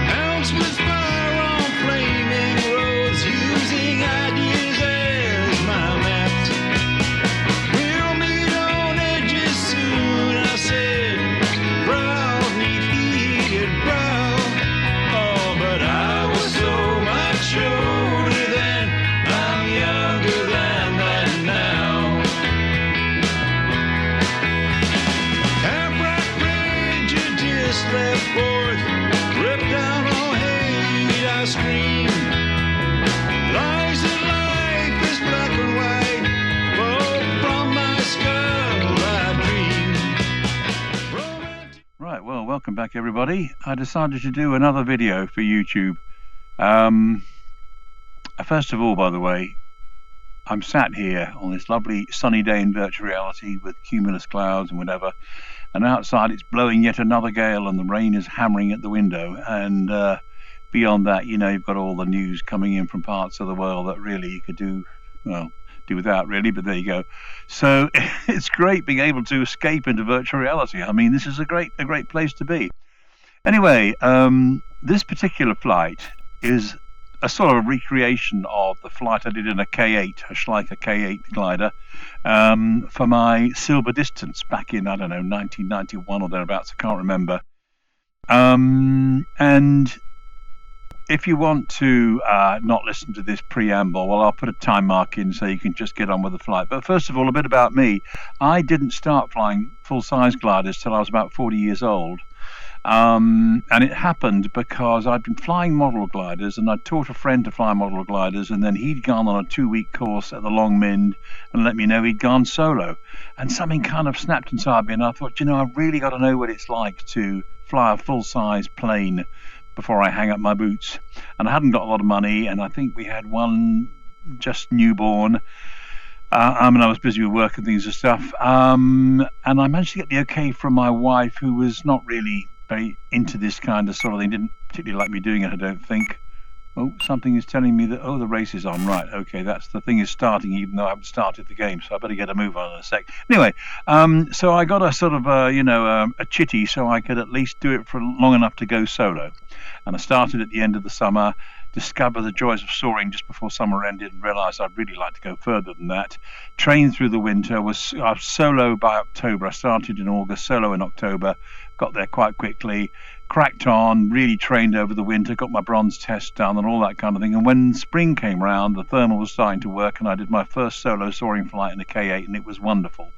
Hounds whisper on flaming roads, using ideas as my maps. We'll meet on edges soon, I said. Brows meet heated brow. Oh, but I was so much older then. I'm younger than that now. Half-right prejudice left forth, ripped down on hate, I scream. Lies that life is black and white, both from my skull I dream. Right, well, welcome back everybody. I decided to do another video for YouTube. First of all, by the way, I'm sat here on this lovely sunny day in virtual reality with cumulus clouds and whatever, and outside it's blowing yet another gale and the rain is hammering at the window, and beyond that, you know, you've got all the news coming in from parts of the world that really you could do without really, but there you go. So it's great being able to escape into virtual reality. I mean, this is a great place to be. Anyway, this particular flight is a sort of recreation of the flight I did in a K8, a Schleicher K8 glider, for my silver distance back in, I don't know, 1991 or thereabouts, I can't remember. And if you want to not listen to this preamble, well, I'll put a time mark in so you can just get on with the flight. But first of all, a bit about me. I didn't start flying full-size gliders till I was about 40 years old. And it happened because I'd been flying model gliders, and I'd taught a friend to fly model gliders, and then he'd gone on a 2-week course at the Long Mind and let me know he'd gone solo. And something kind of snapped inside me, and I thought, you know, I've really got to know what it's like to fly a full-size plane before I hang up my boots. And I hadn't got a lot of money, and I think we had one just newborn. I was busy with work and things and stuff. And I managed to get the okay from my wife, who was not really very into this kind of sort of thing, didn't particularly like me doing it, I don't think. Oh, something is telling me that, oh, the race is on. Right, okay, that's the thing is starting, even though I haven't started the game, so I better get a move on in a sec. Anyway, so I got a sort of, a chitty, so I could at least do it for long enough to go solo. And I started at the end of the summer, discovered the joys of soaring just before summer ended, and realised I'd really like to go further than that. Trained through the winter, I was solo by October. I started in August, solo in October, got there quite quickly, cracked on, really trained over the winter, got my bronze test done and all that kind of thing. And when spring came round, the thermal was starting to work, and I did my first solo soaring flight in a K8, and it was wonderful.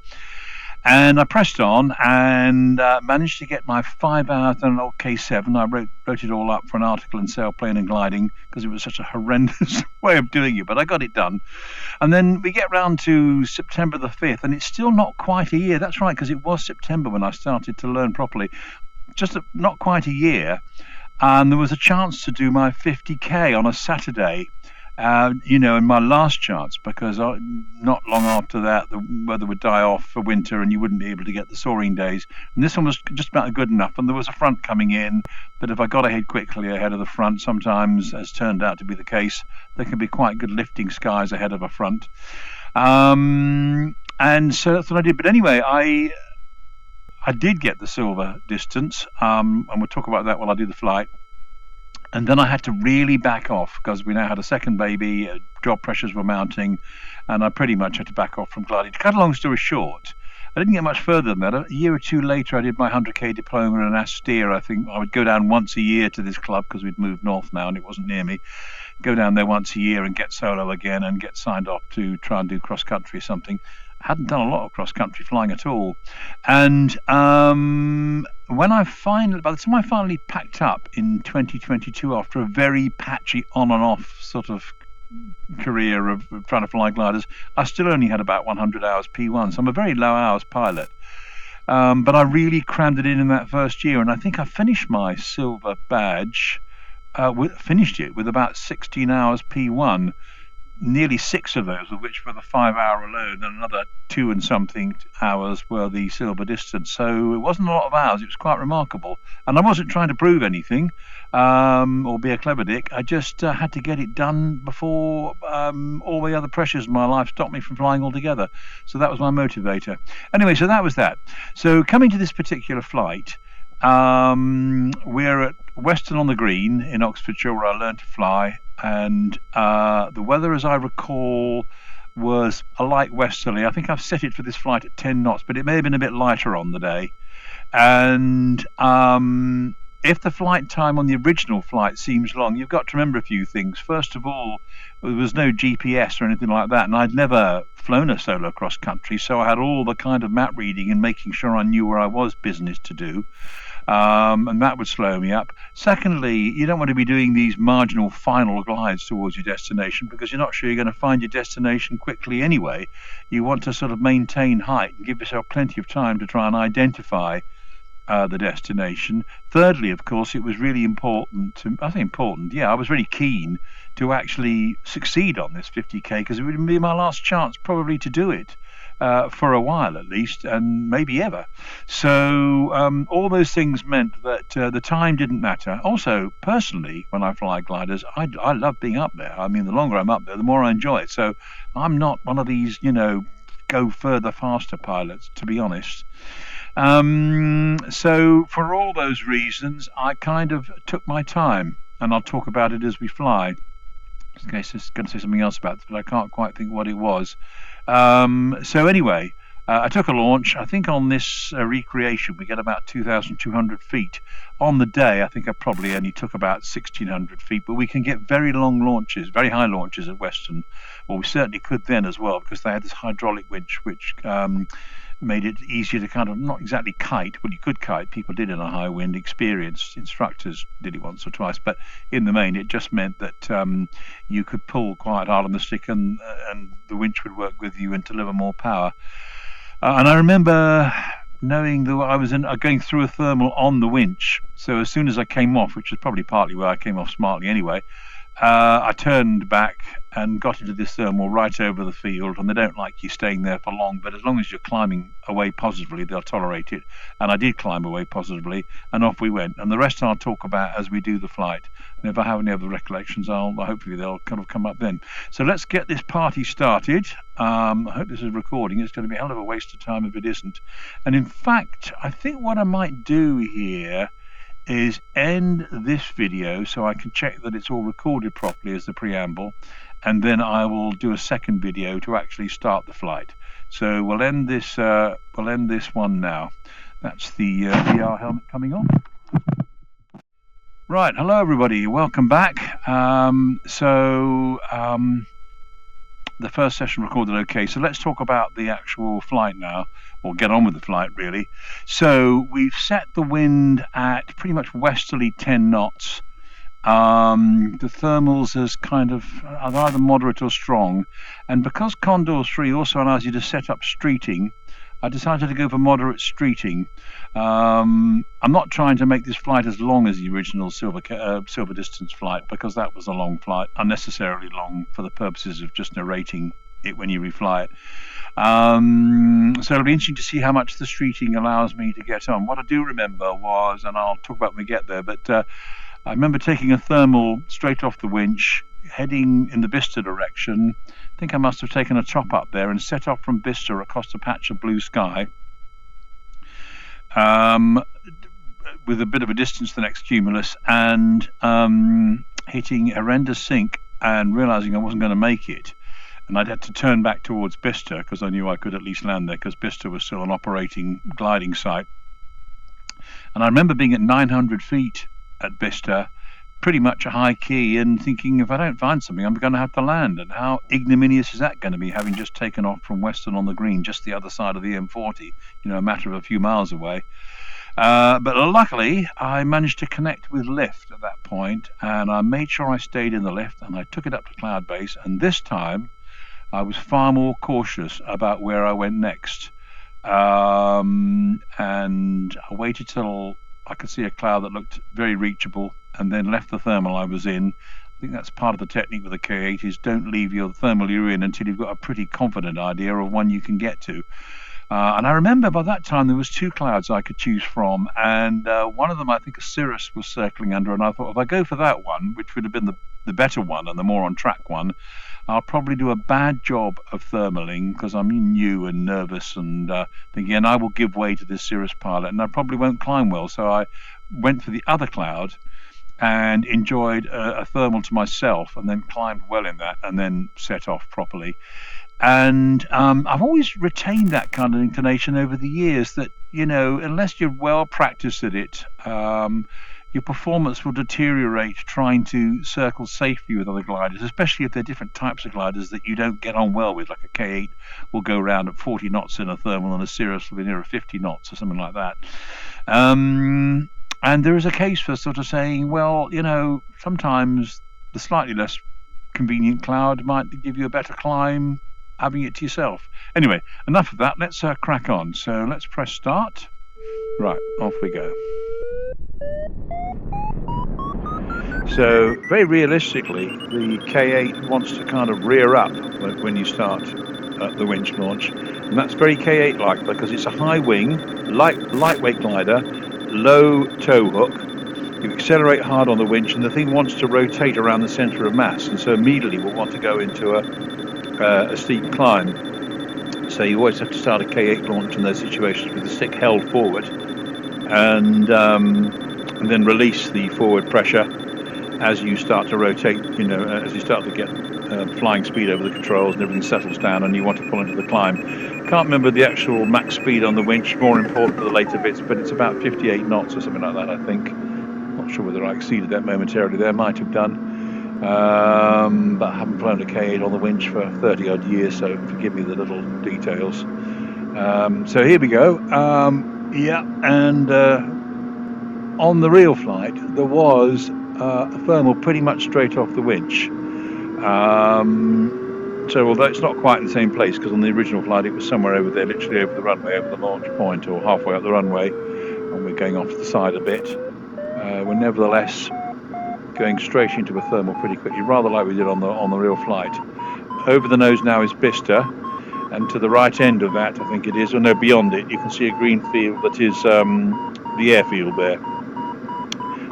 And I pressed on and managed to get my 5 hours on an old K7. I wrote it all up for an article in Sailplane and Gliding because it was such a horrendous way of doing it, but I got it done. And then we get round to September the 5th, and it's still not quite a year. That's right, because it was September when I started to learn properly. Just not quite a year. And there was a chance to do my 50K on a Saturday. In my last chance, because not long after that the weather would die off for winter and you wouldn't be able to get the soaring days, and this one was just about good enough, and there was a front coming in, but if I got ahead quickly ahead of the front, sometimes, as turned out to be the case, there can be quite good lifting skies ahead of a front, and so that's what I did. But anyway, I did get the silver distance, and we'll talk about that while I do the flight. And then I had to really back off because we now had a second baby, job pressures were mounting, and I pretty much had to back off from gliding. To cut a long story short, I didn't get much further than that. A year or two later, I did my 100K diploma in Astir. I think I would go down once a year to this club because we'd moved north now and it wasn't near me. Go down there once a year and get solo again and get signed off to try and do cross-country or something. I hadn't done a lot of cross-country flying at all. And by the time I finally packed up in 2022, after a very patchy on and off sort of career of trying to fly gliders, I still only had about 100 hours P1, so I'm a very low hours pilot. But I really crammed it in that first year, and I think I finished my silver badge, finished it with about 16 hours P1. Nearly 6 of those, of which were the 5 hour alone, and another 2 and something hours were the silver distance. So it wasn't a lot of hours. It was quite remarkable, and I wasn't trying to prove anything or be a clever dick. I just had to get it done before all the other pressures in my life stopped me from flying altogether. So that was my motivator. Anyway, so that was that. So coming to this particular flight, we're at Weston on the Green in Oxfordshire, where I learned to fly, and the weather, as I recall, was a light westerly. I think I've set it for this flight at 10 knots, but it may have been a bit lighter on the day. And if the flight time on the original flight seems long, you've got to remember a few things. First of all, there was no GPS or anything like that, and I'd never flown a solo cross country, so I had all the kind of map reading and making sure I knew where I was business to do. And that would slow me up. Secondly, you don't want to be doing these marginal final glides towards your destination because you're not sure you're going to find your destination quickly anyway. You want to sort of maintain height and give yourself plenty of time to try and identify the destination. Thirdly, of course, it was really important I was really keen to actually succeed on this 50k because it would be my last chance probably to do it for a while at least, and maybe ever. So all those things meant that the time didn't matter. Also, personally, when I fly gliders, I love being up there. I mean, the longer I'm up there, the more I enjoy it. So I'm not one of these, go further, faster pilots, to be honest. So for all those reasons, I kind of took my time, and I'll talk about it as we fly. In case I was going to say something else about this, but I can't quite think what it was. So anyway, I took a launch. I think on this recreation we get about 2,200 feet. On the day, I think I probably only took about 1,600 feet, but we can get very long launches, very high launches at Weston. Well, we certainly could then as well, because they had this hydraulic winch, which made it easier to kind of not exactly kite. Well, you could kite. People did in a high wind. Experienced instructors did it once or twice, but in the main, it just meant that you could pull quite hard on the stick, and the winch would work with you and deliver more power. And I remember knowing that I was going through a thermal on the winch. So as soon as I came off, which is probably partly where I came off smartly anyway, I turned back and got into this thermal right over the field, and they don't like you staying there for long, but as long as you're climbing away positively, they'll tolerate it. And I did climb away positively, and off we went. And the rest I'll talk about as we do the flight. And if I have any other recollections, hopefully they'll kind of come up then. So let's get this party started. I hope this is recording. It's going to be a hell of a waste of time if it isn't. And in fact, I think what I might do here is end this video so I can check that it's all recorded properly as the preamble, and then I will do a second video to actually start the flight. So we'll end this one now. That's the VR helmet coming on. Right, hello everybody, welcome back. The first session recorded okay, so let's talk about the actual flight now, or get on with the flight really. So we've set the wind at pretty much westerly 10 knots. The thermals are either moderate or strong, and because Condor 3 also allows you to set up streeting, I decided to go for moderate streeting. I'm not trying to make this flight as long as the original silver distance flight, because that was a long flight, unnecessarily long for the purposes of just narrating it when you refly it. So it'll be interesting to see how much the streeting allows me to get on. What I do remember was, and I'll talk about when we get there, but I remember taking a thermal straight off the winch, heading in the Bicester direction. I think I must have taken a top up there and set off from Bicester across a patch of blue sky, with a bit of a distance to the next cumulus, and hitting a horrendous sink and realizing I wasn't going to make it. And I'd had to turn back towards Bicester because I knew I could at least land there, because Bicester was still an operating gliding site. And I remember being at 900 feet at Bicester, pretty much a high key, and thinking, if I don't find something, I'm going to have to land. And how ignominious is that going to be, having just taken off from Weston on the Green, just the other side of the M40, a matter of a few miles away. But luckily, I managed to connect with lift at that point, and I made sure I stayed in the lift, and I took it up to cloud base. And this time, I was far more cautious about where I went next. And I waited till I could see a cloud that looked very reachable, and then left the thermal I was in. I think that's part of the technique with the K8, is don't leave your thermal you're in until you've got a pretty confident idea of one you can get to. And I remember by that time there was 2 clouds I could choose from, and one of them, I think a cirrus, was circling under, and I thought if I go for that one, which would have been the better one and the more on track one, I'll probably do a bad job of thermaling because I'm new and nervous and thinking, and I will give way to this cirrus pilot, and I probably won't climb well. So I went for the other cloud and enjoyed a thermal to myself, and then climbed well in that, and then set off properly. And I've always retained that kind of inclination over the years that, unless you're well practiced at it, your performance will deteriorate trying to circle safely with other gliders, especially if they're different types of gliders that you don't get on well with. Like a K8 will go around at 40 knots in a thermal, and a Cirrus will be near 50 knots or something like that. And there is a case for sort of saying, well, sometimes the slightly less convenient cloud might give you a better climb having it to yourself. Anyway, enough of that. Let's crack on. So let's press start. Right, off we go. So very realistically, the K8 wants to kind of rear up when you start the winch launch, and that's very K8-like because it's a high wing, lightweight glider, low tow hook. You accelerate hard on the winch, and the thing wants to rotate around the center of mass, and so immediately will want to go into a steep climb. So you always have to start a K8 launch in those situations with the stick held forward, and then release the forward pressure as you start to rotate, as you start to get flying speed over the controls and everything settles down and you want to pull into the climb. Can't remember the actual max speed on the winch, more important for the later bits, but it's about 58 knots or something like that, I think. Not sure whether I exceeded that momentarily there, might have done. But I haven't flown a K8 on the winch for 30 odd years, so forgive me the little details. So here we go. And on the real flight, there was a thermal pretty much straight off the winch. So although it's not quite in the same place, because on the original flight it was somewhere over there, literally over the runway, over the launch point, or halfway up the runway, and we're going off to the side a bit. We're nevertheless going straight into a thermal pretty quickly, rather like we did on the real flight. Over the nose now is Bicester, and to the right end of that, I think it is, or no, beyond it, you can see a green field that is the airfield there.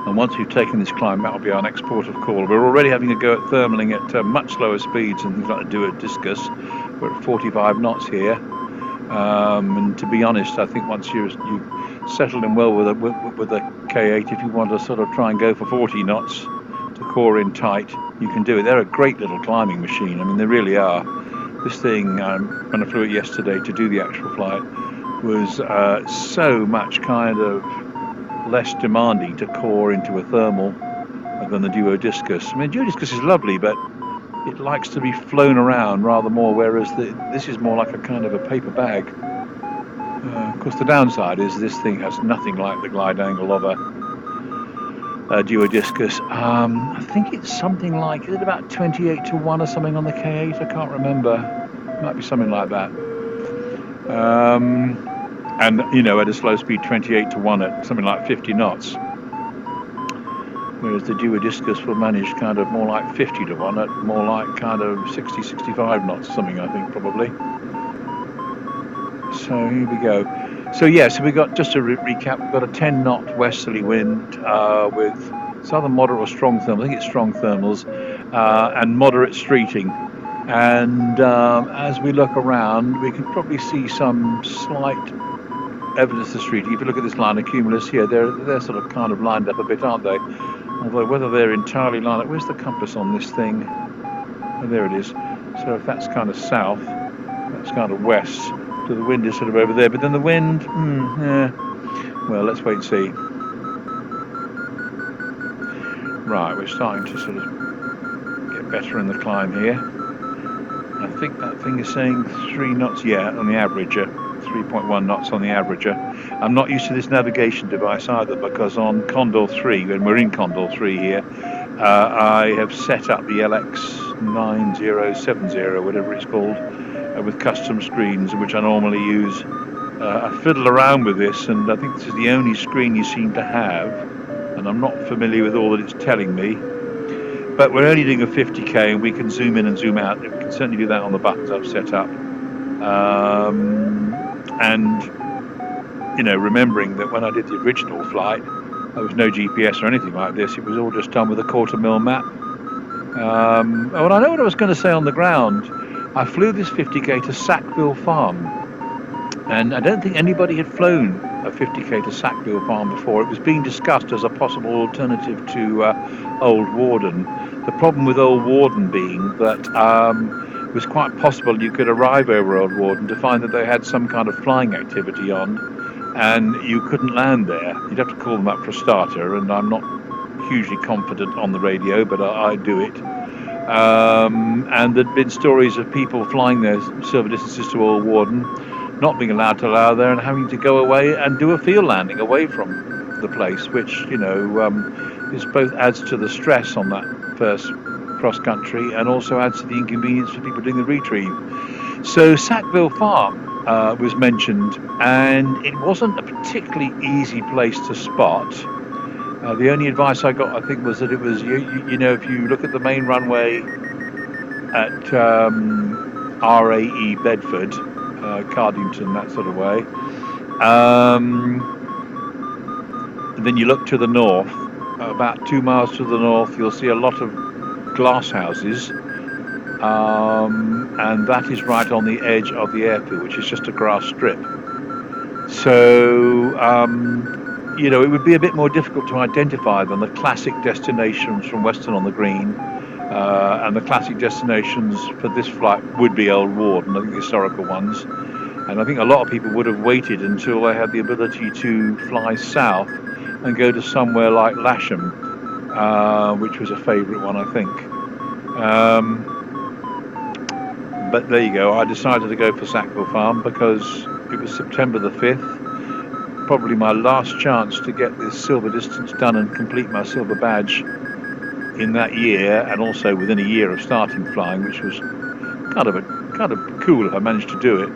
And once we've taken this climb, that'll be our next port of call. We're already having a go at thermaling at much slower speeds and things like the duo discus. We're at 45 knots here. And to be honest, I think once you've settled in well with a K8, if you want to sort of try and go for 40 knots to core in tight, you can do it. They're a great little climbing machine. I mean, they really are. This thing, when I flew it yesterday to do the actual flight, was so much kind of less demanding to core into a thermal than the duo discus. I mean, duo discus is lovely, but it likes to be flown around rather more, whereas this is more like a kind of a paper bag. Of course, the downside is this thing has nothing like the glide angle of a duo discus. I think it's something like, is it about 28 to 1 or something on the K8? I can't remember. It might be something like that. And at a slow speed 28 to 1 at something like 50 knots, whereas the duo discus will manage kind of more like 50 to 1 at more like kind of 60-65 knots or something, I think, probably. So here we go. So we got, just to recap, we've got a 10 knot westerly wind with southern moderate or strong thermals, I think it's strong thermals, and moderate streeting. And as we look around, we can probably see some slight evidence of streeting. If you look at this line of cumulus here, they're sort of kind of lined up a bit, aren't they? Although whether they're entirely lined up, where's the compass on this thing? Oh, there it is. So if that's kind of south, that's kind of west. So the wind is sort of over there, but then the wind, well, let's wait and see. Right, we're starting to sort of get better in the climb here. I think that thing is saying 3 knots, on the averager, 3.1 knots on the averager. I'm not used to this navigation device either, because on Condor 3, when we're in Condor 3 here, I have set up the LX9070, whatever it's called, with custom screens, which I normally use. I fiddle around with this, and I think this is the only screen you seem to have, and I'm not familiar with all that it's telling me. But we're only doing a 50k, and we can zoom in and zoom out. We can certainly do that on the buttons I've set up. And, you know, remembering that when I did the original flight, there was no GPS or anything like this. It was all just done with a 1/4 mil map. Oh, and I know what I was going to say on the ground. I flew this 50K to Sackville Farm, and I don't think anybody had flown a 50K to Sackville Farm before. It was being discussed as a possible alternative to Old Warden. The problem with Old Warden being that it was quite possible you could arrive over Old Warden to find that they had some kind of flying activity on, and you couldn't land there. You'd have to call them up for a starter, and I'm not hugely confident on the radio, but I do it. And there'd been stories of people flying their silver distances to Old Warden, not being allowed to allow there, and having to go away and do a field landing away from the place, which, you know, is both adds to the stress on that first cross country and also adds to the inconvenience for people doing the retrieve. So Sackville Farm was mentioned, and it wasn't a particularly easy place to spot. The only advice I got, I think, was that it was, you know, if you look at the main runway at RAE Bedford, Cardington, that sort of way, and then you look to the north, about 2 miles to the north, you'll see a lot of glass houses, and that is right on the edge of the airfield, which is just a grass strip. So, you know, it would be a bit more difficult to identify than the classic destinations from Weston on the Green, and the classic destinations for this flight would be Old Warden, I think the historical ones. And I think a lot of people would have waited until they had the ability to fly south and go to somewhere like Lasham, which was a favourite one, I think. But there you go. I decided to go for Sackville Farm because it was September the 5th. Probably my last chance to get this silver distance done and complete my silver badge in that year, and also within a year of starting flying, which was kind of cool if I managed to do it.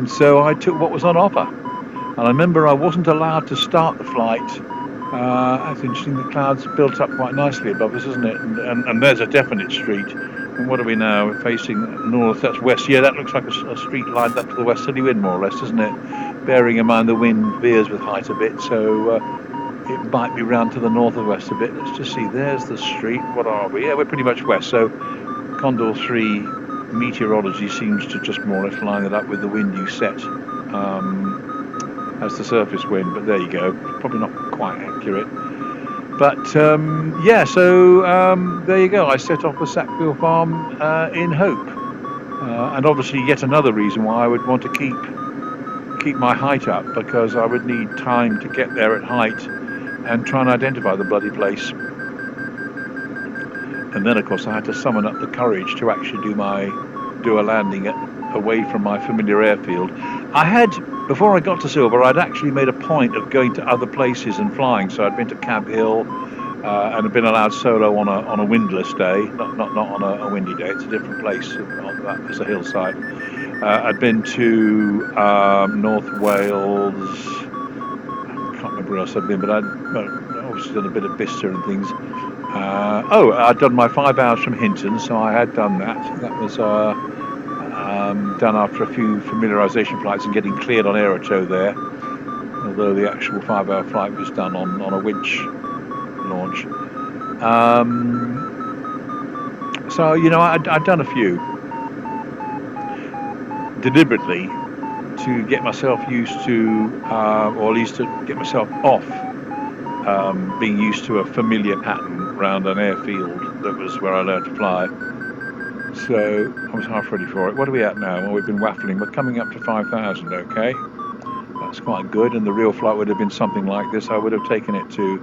So I took what was on offer, and I remember I wasn't allowed to start the flight. That's interesting. The clouds built up quite nicely above us, isn't it? And there's a definite street. And what are we now? We're facing north. That's west. Yeah, that looks like a street lined up to the westerly wind, more or less, doesn't it? Bearing in mind the wind veers with height a bit, so it might be round to the north of west a bit. Let's just see. There's the street. What are we? Yeah, we're pretty much west. So Condor 3 meteorology seems to just more or less line it up with the wind you set as the surface wind. But there you go. Probably not quite accurate. But yeah, so there you go. I set off for Sackville Farm in hope, and obviously yet another reason why I would want to keep my height up, because I would need time to get there at height and try and identify the bloody place. And then, of course, I had to summon up the courage to actually do a landing away from my familiar airfield. I had, before I got to Silver, I'd actually made a point of going to other places and flying. So I'd been to Cab Hill, and had been allowed solo on a windless day, not on a windy day. It's a different place. It's a hillside. I'd been to North Wales. I can't remember where else I'd been, but I'd obviously done a bit of Bicester and things. I'd done my 5 hours from Hinton, so I had done that. That was done after a few familiarisation flights and getting cleared on Aerotow there, although the actual 5-hour flight was done on a winch launch. So, you know, I'd done a few deliberately to get myself used to, or at least to get myself off being used to a familiar pattern around an airfield that was where I learned to fly. So I was half ready for it. What are we at now? Well, we've been waffling. We're coming up to 5,000, okay? That's quite good, and the real flight would have been something like this. I would have taken it to,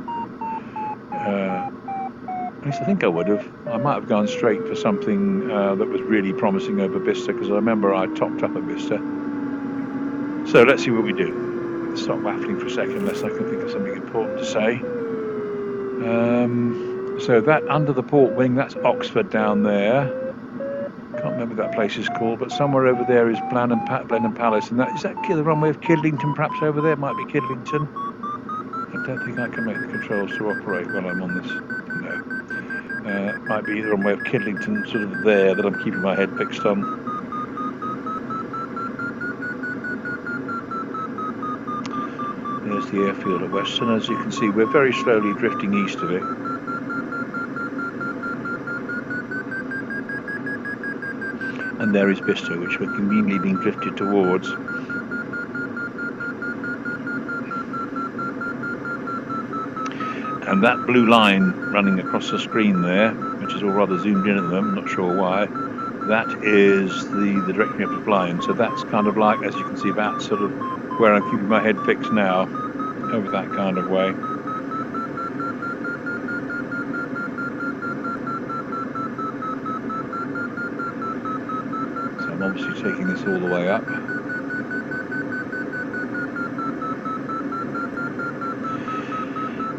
at least I think I would have. I might have gone straight for something that was really promising over Bicester, because I remember I topped up at Bicester. So let's see what we do. Let's stop waffling for a second, unless I can think of something important to say. So that under the port wing, that's Oxford down there. Can't remember what that place is called, but somewhere over there is Blenheim Palace, and is that the runway of Kidlington perhaps over there? It might be Kidlington. I don't think I can make the controls to operate while I'm on this. No. It might be the runway of Kidlington, sort of there, that I'm keeping my head fixed on. There's the airfield at Weston. As you can see, we're very slowly drifting east of it. And there is Bicester, which we're conveniently being drifted towards. And that blue line running across the screen there, which is all rather zoomed in at the moment, not sure why, that is the direction you have to fly in. So that's kind of like, as you can see, that's sort of where I'm keeping my head fixed now, over that kind of way. So I'm obviously taking this all the way up.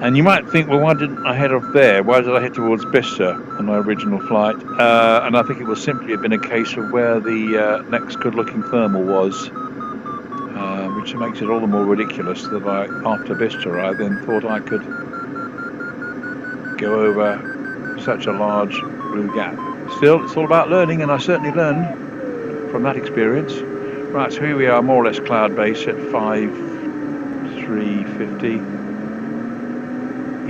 And you might think, well, why didn't I head off there? Why did I head towards Bicester on my original flight? And I think it would simply have been a case of where the next good-looking thermal was, which makes it all the more ridiculous that after Bicester, I then thought I could go over such a large blue gap. Still, it's all about learning, and I certainly learned from that experience. Right, so here we are, more or less cloud base at 5,350.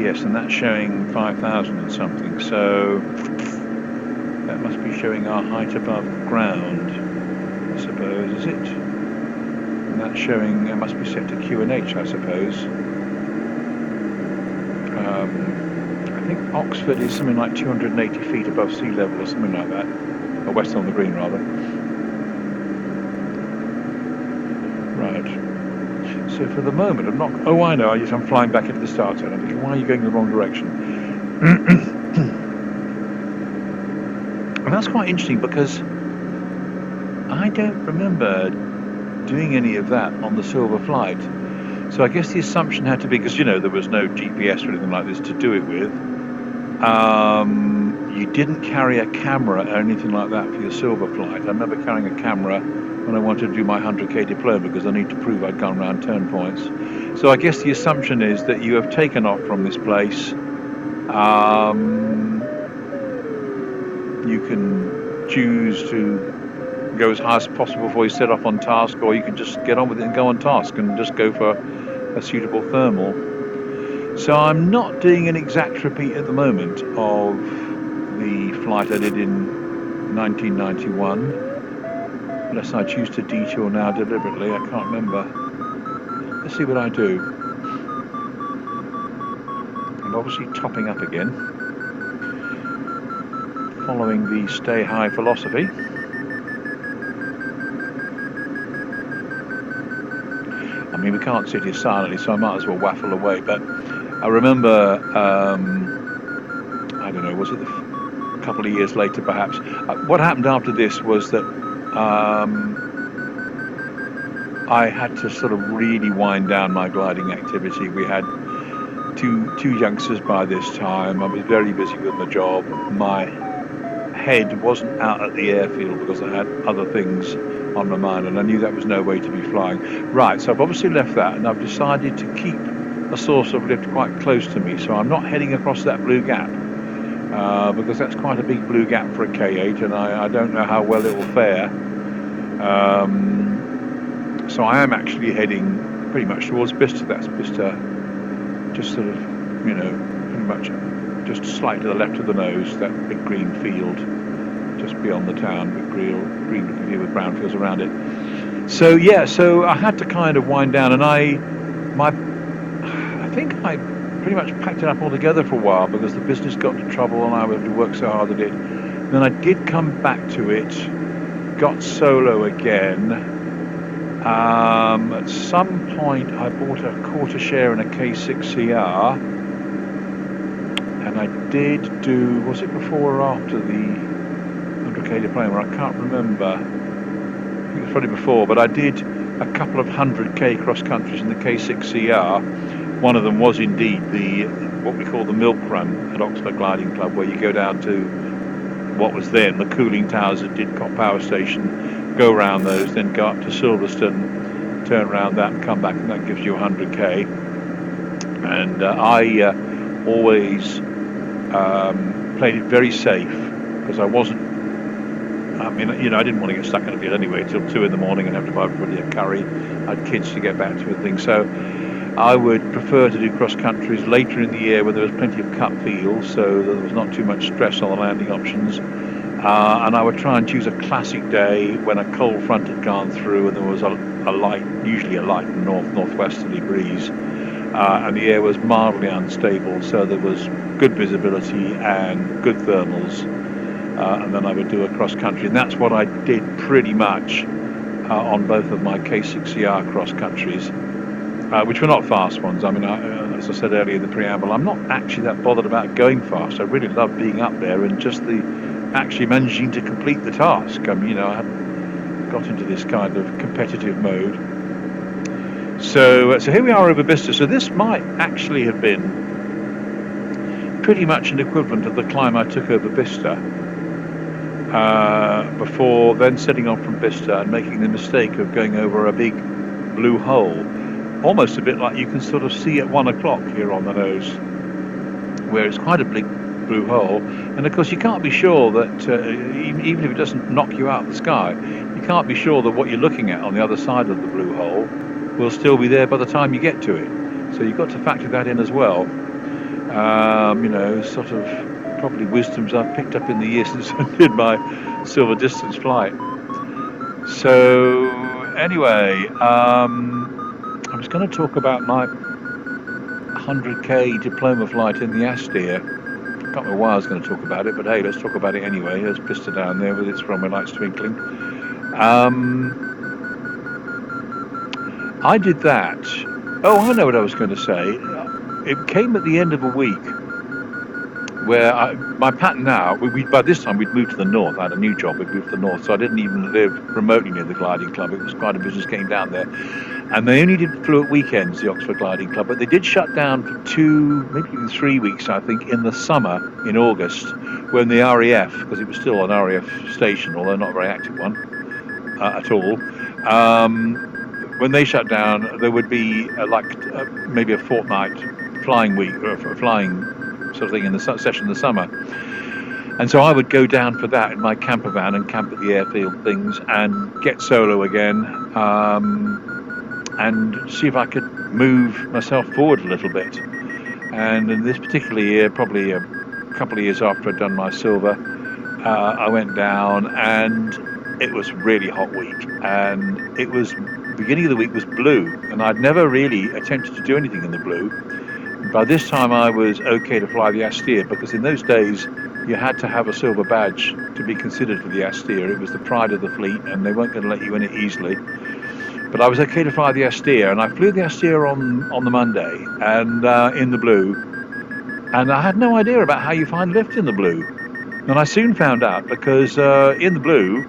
Yes, and that's showing 5,000 and something, so that must be showing our height above ground, I suppose, is it? And that's showing, it must be set to QNH, I suppose. I think Oxford is something like 280 feet above sea level or something like that, or Weston on the Green rather. Right. So for the moment, I'm not. Oh, I know. I'm flying back into the start zone. I'm thinking, why are you going in the wrong direction? And that's quite interesting because I don't remember doing any of that on the Silver Flight. So I guess the assumption had to be, because there was no GPS or anything like this to do it with. You didn't carry a camera or anything like that for your Silver Flight. I remember carrying a camera when I wanted to do my 100k diploma because I need to prove I'd gone around turn points. So I guess the assumption is that you have taken off from this place. You can choose to go as high as possible before you set off on task, or you can just get on with it and go on task and just go for a suitable thermal. So I'm not doing an exact repeat at the moment of the flight I did in 1991. Unless I choose to detour now deliberately, I can't remember. Let's see what I do. I'm obviously topping up again, following the stay high philosophy. I mean, we can't sit here silently, so I might as well waffle away. But I remember, I don't know, was it a couple of years later perhaps? What happened after this was that I had to sort of really wind down my gliding activity. We had two youngsters by this time. I was very busy with my job. My head wasn't out at the airfield because I had other things on my mind, and I knew that was no way to be flying. Right, so I've obviously left that, and I've decided to keep a source of lift quite close to me, so I'm not heading across that blue gap, because that's quite a big blue gap for a K8, and I don't know how well it will fare. So I am actually heading pretty much towards Bicester. That's Bicester, just sort of, pretty much just slightly to the left of the nose, that big green field just beyond the town, big green looking field with brown fields around it. So yeah, so I had to kind of wind down, and I think I pretty much packed it up all together for a while because the business got into trouble and I had to work so hard at it. Then I did come back to it, got solo again. At some point I bought a quarter share in a K6CR, and I did do, was it before or after the 100k diploma? I can't remember. I think it was probably before, but I did a couple of 100k cross countries in the K6CR. One of them was indeed what we call the milk run at Oxford Gliding Club, where you go down to what was then the cooling towers at Didcot Power Station, go around those, then go up to Silverstone, turn around that and come back, and that gives you 100k. And I always played it very safe because I wasn't, I didn't want to get stuck in a field anyway till 2 in the morning and have to buy everybody a curry. I had kids to get back to and things. So I would prefer to do cross countries later in the year when there was plenty of cut fields, so that there was not too much stress on the landing options. And I would try and choose a classic day when a cold front had gone through and there was a light, usually a light northwesterly breeze, and the air was mildly unstable, so there was good visibility and good thermals. And then I would do a cross country, and that's what I did pretty much on both of my K6ER cross countries, which were not fast ones. I mean, as I said earlier in the preamble, I'm not actually that bothered about going fast. I really love being up there and just actually managing to complete the task. I mean, I hadn't got into this kind of competitive mode. So here we are over Bicester. So this might actually have been pretty much an equivalent of the climb I took over Bicester, before then setting off from Bicester and making the mistake of going over a big blue hole, almost a bit like you can sort of see at 1 o'clock here on the nose, where it's quite a big blue hole. And of course you can't be sure that even if it doesn't knock you out of the sky, you can't be sure that what you're looking at on the other side of the blue hole will still be there by the time you get to it. So you've got to factor that in as well. Sort of probably wisdoms I've picked up in the years since I did my silver distance flight. So anyway, I was going to talk about my 100k diploma flight in the Astir. I can't remember why I was going to talk about it, but hey, let's talk about it anyway. There's Bicester down there with its runway lights twinkling. I did that. Oh, I know what I was going to say. It came at the end of a week where my pattern now, by this time we'd moved to the north. I had a new job, we'd moved to the north, so I didn't even live remotely near the gliding club. It was quite a business getting down there. And they only flew at weekends, the Oxford Gliding Club, but they did shut down for 2, maybe even 3 weeks, I think, in the summer, in August, when the RAF, because it was still an RAF station, although not a very active one at all, when they shut down, there would be maybe a fortnight flying week, or a flying sort of thing in the session in the summer. And so I would go down for that in my camper van and camp at the airfield things and get solo again, and see if I could move myself forward a little bit. And in this particular year, probably a couple of years after I'd done my silver, I went down, and it was a really hot week, and it was beginning of the week was blue, and I'd never really attempted to do anything in the blue. By this time I was okay to fly the Astir, because in those days you had to have a silver badge to be considered for the Astir. It was the pride of the fleet, and they weren't going to let you in it easily. But I was okay to fly the Astir, and I flew the Astir on the Monday, and in the blue, and I had no idea about how you find lift in the blue. And I soon found out, because in the blue,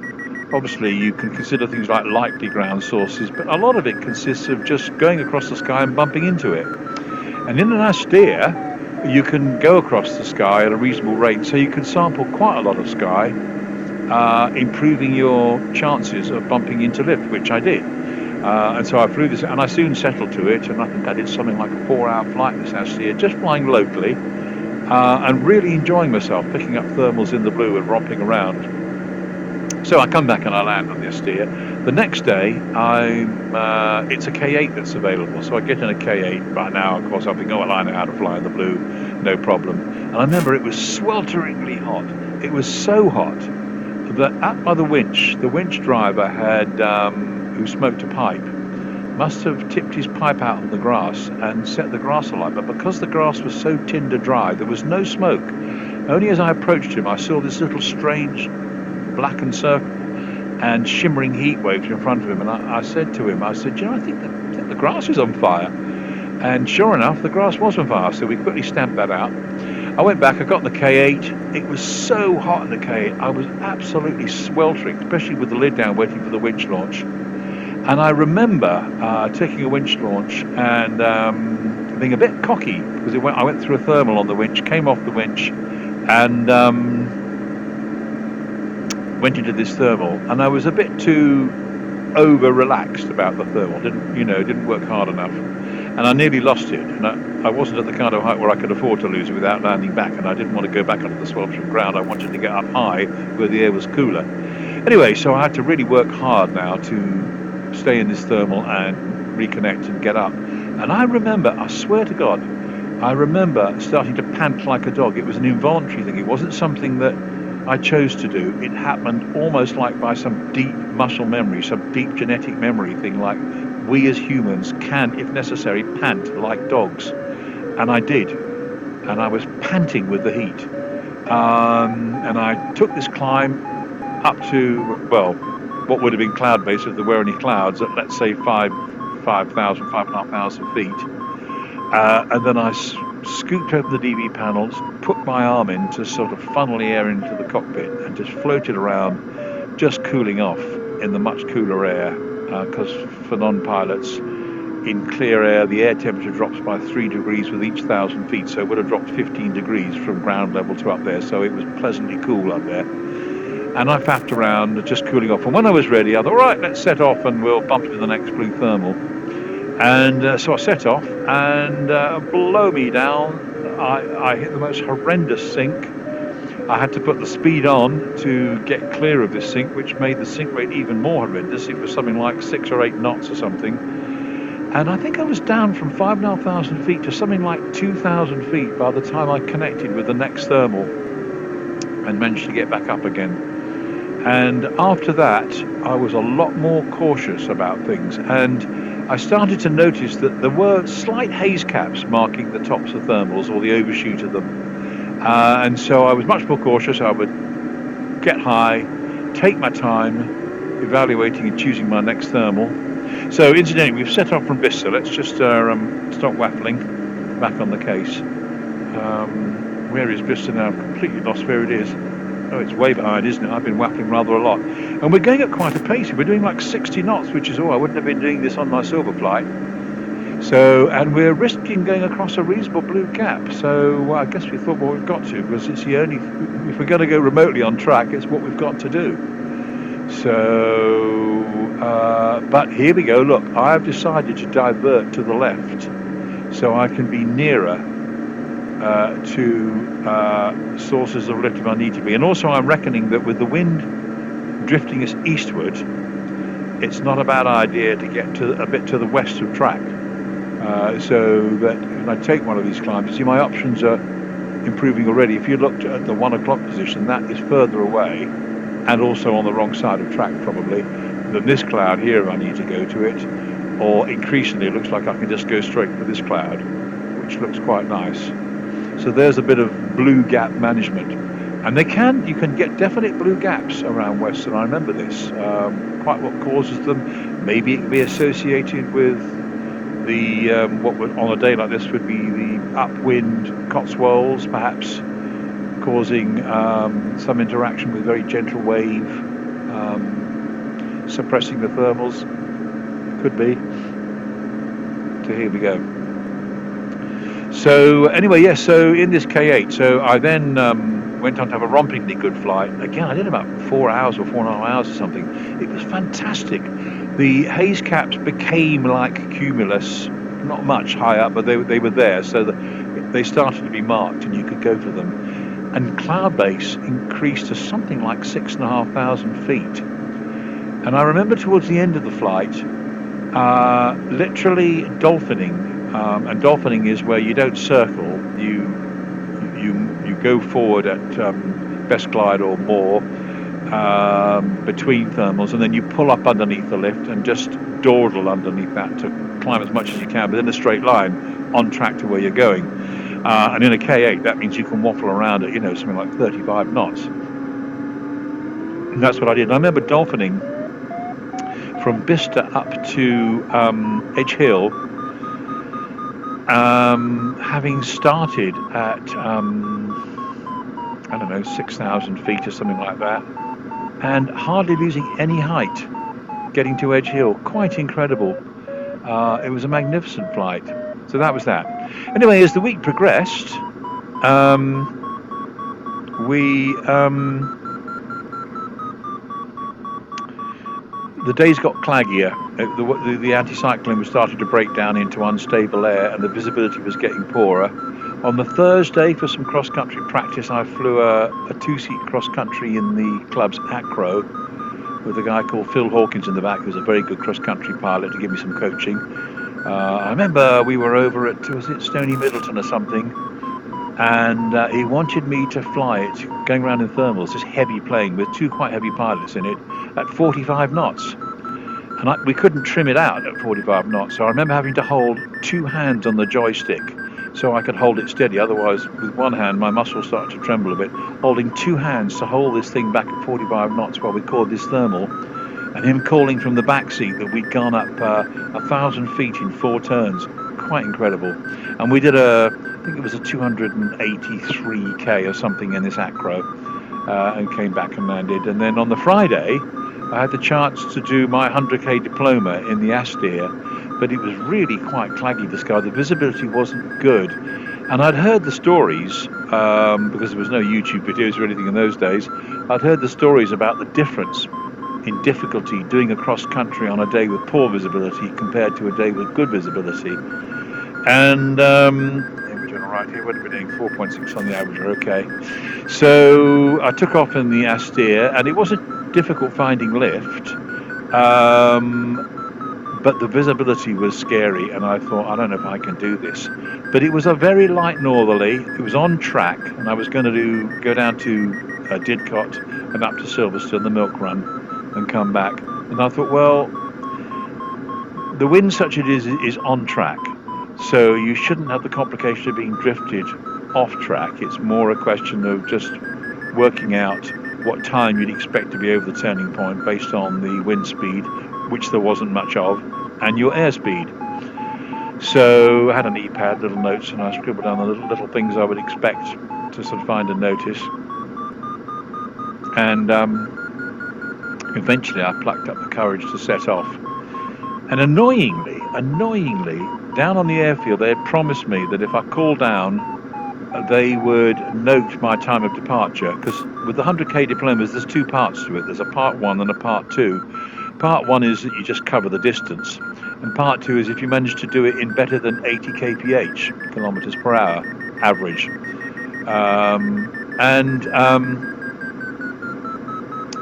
obviously you can consider things like likely ground sources, but a lot of it consists of just going across the sky and bumping into it. And in an Astir, you can go across the sky at a reasonable rate, so you can sample quite a lot of sky, improving your chances of bumping into lift, which I did. And so I flew this, and I soon settled to it, and I think I did something like a 4-hour flight this Astir, just flying locally, and really enjoying myself, picking up thermals in the blue and romping around. So I come back and I land on the Astir. The next day, it's a K8 that's available, so I get in a K8. Right now, of course, I'm thinking, oh, well, I know how to fly in the blue, no problem. And I remember it was swelteringly hot. It was so hot that up by the winch driver who smoked a pipe, must have tipped his pipe out on the grass and set the grass alight. But because the grass was so tinder dry, there was no smoke. Only as I approached him, I saw this little strange blackened circle and shimmering heat waves in front of him. And I said to him, I think the grass is on fire. And sure enough, the grass was on fire. So we quickly stamped that out. I went back, I got in the K8. It was so hot in the K8. I was absolutely sweltering, especially with the lid down, waiting for the winch launch. And I remember taking a winch launch and being a bit cocky, because I went through a thermal on the winch, came off the winch, and went into this thermal. And I was a bit too over-relaxed about the thermal. Didn't work hard enough. And I nearly lost it. And I wasn't at the kind of height where I could afford to lose it without landing back. And I didn't want to go back onto the sweltering ground. I wanted to get up high where the air was cooler. Anyway, so I had to really work hard now to stay in this thermal and reconnect and get up. And I remember, I swear to God, I remember starting to pant like a dog. It was an involuntary thing. It wasn't something that I chose to do. It happened almost like by some deep muscle memory, some deep genetic memory thing, like we as humans can, if necessary, pant like dogs. And I did. And I was panting with the heat. And I took this climb up to, well, what would have been cloud base if there were any clouds, at let's say 5,500 feet. And then I scooped open the DV panels, put my arm in to sort of funnel the air into the cockpit and just floated around, just cooling off in the much cooler air. Because for non-pilots, in clear air, the air temperature drops by 3 degrees with each 1,000 feet. So it would have dropped 15 degrees from ground level to up there. So it was pleasantly cool up there. And I faffed around, just cooling off. And when I was ready, I thought, all right, let's set off and we'll bump into the next blue thermal. And so I set off, and below me down, I hit the most horrendous sink. I had to put the speed on to get clear of this sink, which made the sink rate even more horrendous. It was something like 6 or 8 knots or something. And I think I was down from 5,500 feet to something like 2,000 feet by the time I connected with the next thermal and managed to get back up again. And after that, I was a lot more cautious about things. And I started to notice that there were slight haze caps marking the tops of thermals or the overshoot of them. And so I was much more cautious. I would get high, take my time, evaluating and choosing my next thermal. So incidentally, we've set off from Bicester. Let's just stop waffling, back on the case. Where is Bicester now? I've completely lost where it is. Oh, it's way behind, isn't it? I've been waffling rather a lot. And we're going at quite a pace. We're doing like 60 knots, which is, I wouldn't have been doing this on my silver flight. So, and we're risking going across a reasonable blue gap. So I guess we thought, well, we've got to, because it's the only, if we're going to go remotely on track, it's what we've got to do. So, but here we go. Look, I've decided to divert to the left so I can be nearer to sources of lift if I need to be. And also I'm reckoning that with the wind drifting us eastward, it's not a bad idea to get to a bit to the west of track, so that when I take one of these climbs, you see my options are improving already. If you looked at the 1 o'clock position, that is further away and also on the wrong side of track probably than this cloud here if I need to go to it, or increasingly it looks like I can just go straight for this cloud, which looks quite nice. So there's a bit of blue gap management, and you can get definite blue gaps around Weston. I remember this. Quite what causes them? Maybe it can be associated with the what would on a day like this would be the upwind Cotswolds, perhaps causing some interaction with very gentle wave, suppressing the thermals. Could be. So here we go. So anyway, yes, so in this K8, so I then went on to have a rompingly good flight. Again, I did about 4 hours or 4.5 hours or something. It was fantastic. The haze caps became like cumulus, not much high up, but they were there, so that they started to be marked and you could go for them. And cloud base increased to something like 6,500 feet. And I remember towards the end of the flight, literally dolphining. And dolphining is where you don't circle, you go forward at best glide or more between thermals, and then you pull up underneath the lift and just dawdle underneath that to climb as much as you can, but in a straight line on track to where you're going. And in a K8, that means you can waffle around at something like 35 knots. And that's what I did. And I remember dolphining from Bicester up to Edge Hill. Having started at, 6,000 feet or something like that, and hardly losing any height, getting to Edge Hill. Quite incredible. It was a magnificent flight. So that was that. Anyway, as the week progressed, the days got claggier. The anticyclone was starting to break down into unstable air, and the visibility was getting poorer. On the Thursday, for some cross-country practice, I flew a two-seat cross-country in the club's acro with a guy called Phil Hawkins in the back, who's a very good cross-country pilot, to give me some coaching. I remember we were over at, was it Stony Middleton or something, and he wanted me to fly it, going around in thermals, this heavy plane with two quite heavy pilots in it, at 45 knots. And we couldn't trim it out at 45 knots, so I remember having to hold two hands on the joystick so I could hold it steady. Otherwise, with one hand, my muscles started to tremble a bit. Holding two hands to hold this thing back at 45 knots while we caught this thermal, and him calling from the back seat that we'd gone up 1,000 feet in 4 turns. Quite incredible. And we did I think it was a 283k or something in this acro, and came back and landed. And then on the Friday, I had the chance to do my 100k diploma in the Astaire, but it was really quite claggy, the sky. The visibility wasn't good. And I'd heard the stories, because there was no YouTube videos or anything in those days, I'd heard the stories about the difference in difficulty doing a cross country on a day with poor visibility compared to a day with good visibility. And we're doing all right here. What are we doing? 4.6 on the average. Okay. So I took off in the Astaire, and it wasn't difficult finding lift, but the visibility was scary, and I thought, I don't know if I can do this. But it was a very light northerly. It was on track, and I was going to go down to Didcot and up to Silverstone, the milk run, and come back. And I thought, well, the wind such it is on track, so you shouldn't have the complication of being drifted off track. It's more a question of just working out what time you'd expect to be over the turning point based on the wind speed, which there wasn't much of, and your airspeed. So I had an e-pad, little notes, and I scribbled down the little things I would expect to sort of find and notice. And eventually I plucked up the courage to set off. And annoyingly, down on the airfield, they had promised me that if I called down, they would note my time of departure, because with the 100k diplomas, there's two parts to it. There's a part 1 and a part 2. Part 1 is that you just cover the distance, and part 2 is if you manage to do it in better than 80 kph, kilometers per hour, average.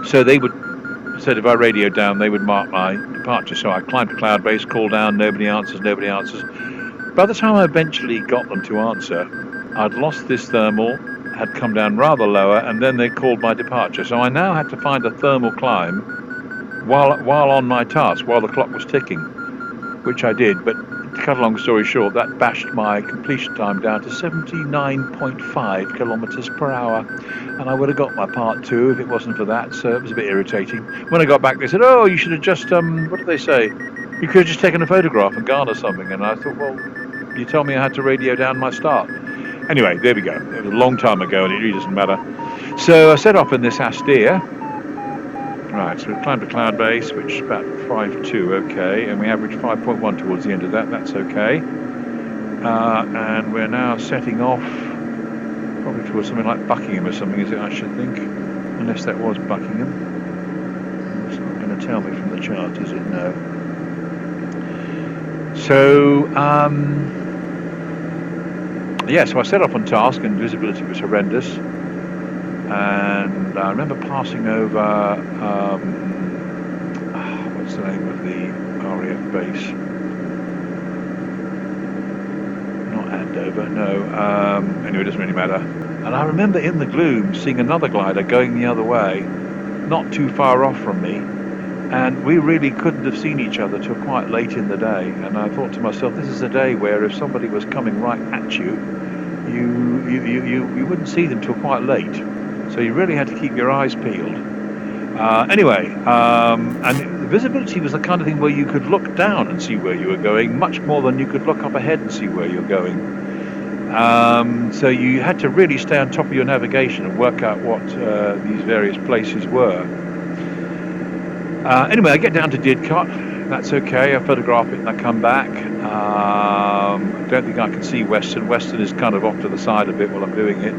So they would, said if I radioed down, they would mark my departure. So I climbed to cloud base, called down, nobody answers. By the time I eventually got them to answer, I'd lost this thermal, had come down rather lower, and then they called my departure. So I now had to find a thermal climb while on my task, while the clock was ticking, which I did. But to cut a long story short, that bashed my completion time down to 79.5 kilometers per hour, and I would have got my part 2 if it wasn't for that. So it was a bit irritating. When I got back, they said, "Oh, you should have just what did they say? You could have just taken a photograph and gone or something." And I thought, well, you told me I had to radio down my start. Anyway, there we go. It was a long time ago, and it really doesn't matter. So I set off in this Astaire. Right, so we climbed to cloud base, which is about 5.2, okay, and we averaged 5.1 towards the end of that. That's okay. And we're now setting off, probably towards something like Buckingham or something, is it, I should think? Unless that was Buckingham. It's not going to tell me from the chart, is it? No. So, yeah, so I set off on task, and visibility was horrendous. And I remember passing over, what's the name of the RAF base? Not Andover, no. Anyway, it doesn't really matter. And I remember in the gloom seeing another glider going the other way, not too far off from me. And we really couldn't have seen each other till quite late in the day. And I thought to myself, this is a day where if somebody was coming right at you, you wouldn't see them till quite late. So you really had to keep your eyes peeled. Anyway, and the visibility was the kind of thing where you could look down and see where you were going, much more than you could look up ahead and see where you're going. So you had to really stay on top of your navigation and work out what these various places were. Anyway, I get down to Didcot. That's okay. I photograph it and I come back. I don't think I can see Weston. Weston is kind of off to the side a bit while I'm doing it.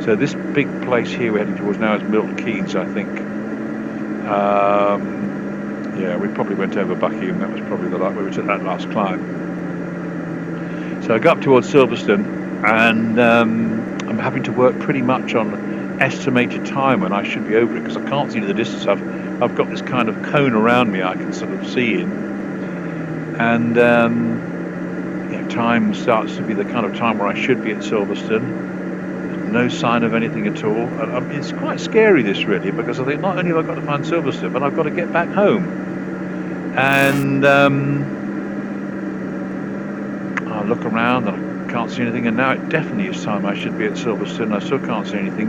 So this big place here we're heading towards now is Milton Keynes, I think. Yeah, we probably went over Buckingham. That was probably the where we took that last climb. So I got up towards Silverstone, and I'm having to work pretty much on estimated time when I should be over it, because I can't see to the distance. I've got this kind of cone around me I can sort of see in, and time starts to be the kind of time where I should be at Silverstone. There's no sign of anything at all. And it's quite scary, this, really, because I think not only have I got to find Silverstone, but I've got to get back home. And I look around and I can't see anything, and now it definitely is time I should be at Silverstone. I still can't see anything.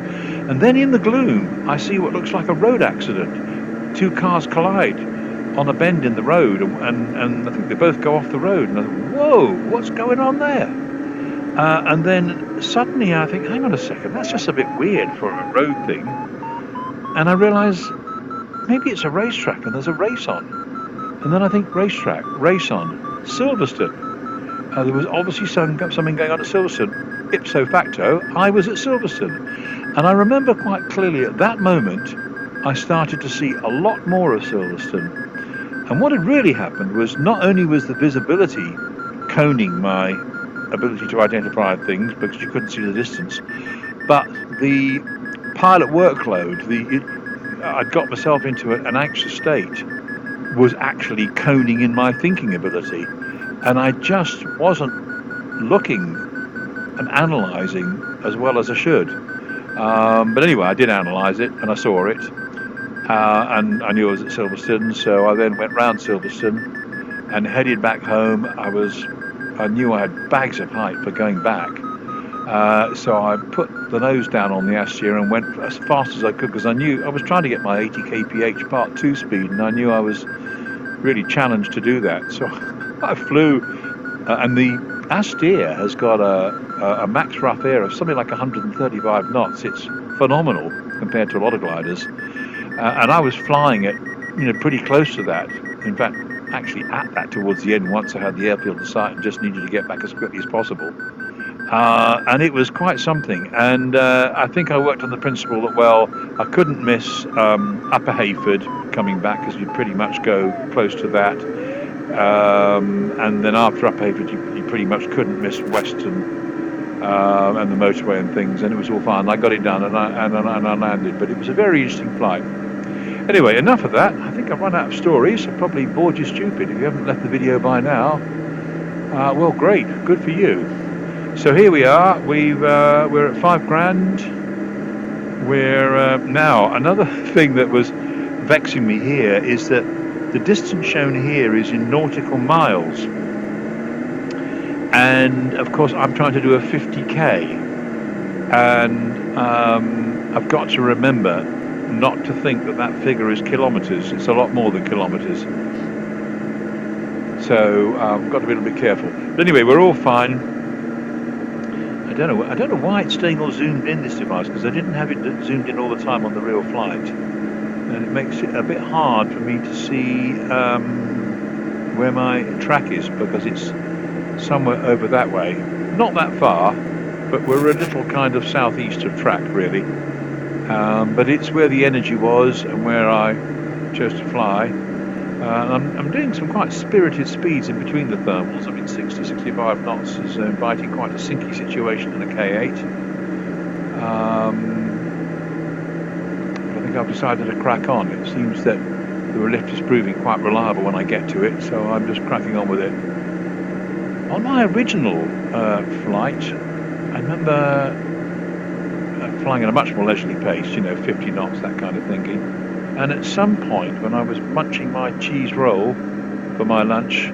And then in the gloom, I see what looks like a road accident. Two cars collide on a bend in the road, and I think they both go off the road. And I think, whoa, what's going on there? And then suddenly I think, hang on a second, that's just a bit weird for a road thing. And I realise maybe it's a racetrack and there's a race on. And then I think racetrack, race on, Silverstone. There was obviously something going on at Silverstone. Ipso facto, I was at Silverstone. And I remember quite clearly at that moment, I started to see a lot more of Silverstone. And what had really happened was not only was the visibility coning my ability to identify things because you couldn't see the distance, but the pilot workload, I'd got myself into an anxious state, was actually coning in my thinking ability. And I just wasn't looking and analysing as well as I should. But anyway, I did analyse it and I saw it. And I knew I was at Silverstone, so I then went round Silverstone and headed back home. I knew I had bags of height for going back. So I put the nose down on the ass steer and went as fast as I could, because I knew I was trying to get my 80 kph Part 2 speed, and I knew I was really challenged to do that. So I flew, and the ass steer has got a max rough air of something like 135 knots. It's phenomenal compared to a lot of gliders. And I was flying at, pretty close to that. In fact, actually at that towards the end, once I had the airfield in sight and just needed to get back as quickly as possible. And it was quite something. And I think I worked on the principle that, well, I couldn't miss Upper Hayford coming back, because you'd pretty much go close to that. And then after Upper Hayford, you pretty much couldn't miss Weston and the motorway and things, and it was all fine. I got it done and I landed, but it was a very interesting flight. Anyway, enough of that. I think I've run out of stories. I've probably bored you stupid. If you haven't left the video by now, well, great, good for you. So here we are. We're at £5,000. We're now, another thing that was vexing me here is that the distance shown here is in nautical miles. And of course I'm trying to do a 50k, and I've got to remember not to think that figure is kilometres. It's a lot more than kilometres. So I've got to be a little bit careful. But anyway, we're all fine. I don't know why it's staying all zoomed in, this device, because I didn't have it zoomed in all the time on the real flight, and it makes it a bit hard for me to see where my track is, because it's somewhere over that way, not that far, but we're a little kind of southeast of track, really. But it's where the energy was and where I chose to fly. I'm doing some quite spirited speeds in between the thermals. I mean, 60, 65 knots is inviting quite a sinky situation in a K8. But I think I've decided to crack on. It seems that the lift is proving quite reliable when I get to it, so I'm just cracking on with it. On my original flight, I remember flying at a much more leisurely pace, 50 knots, that kind of thinking. And at some point, when I was munching my cheese roll for my lunch,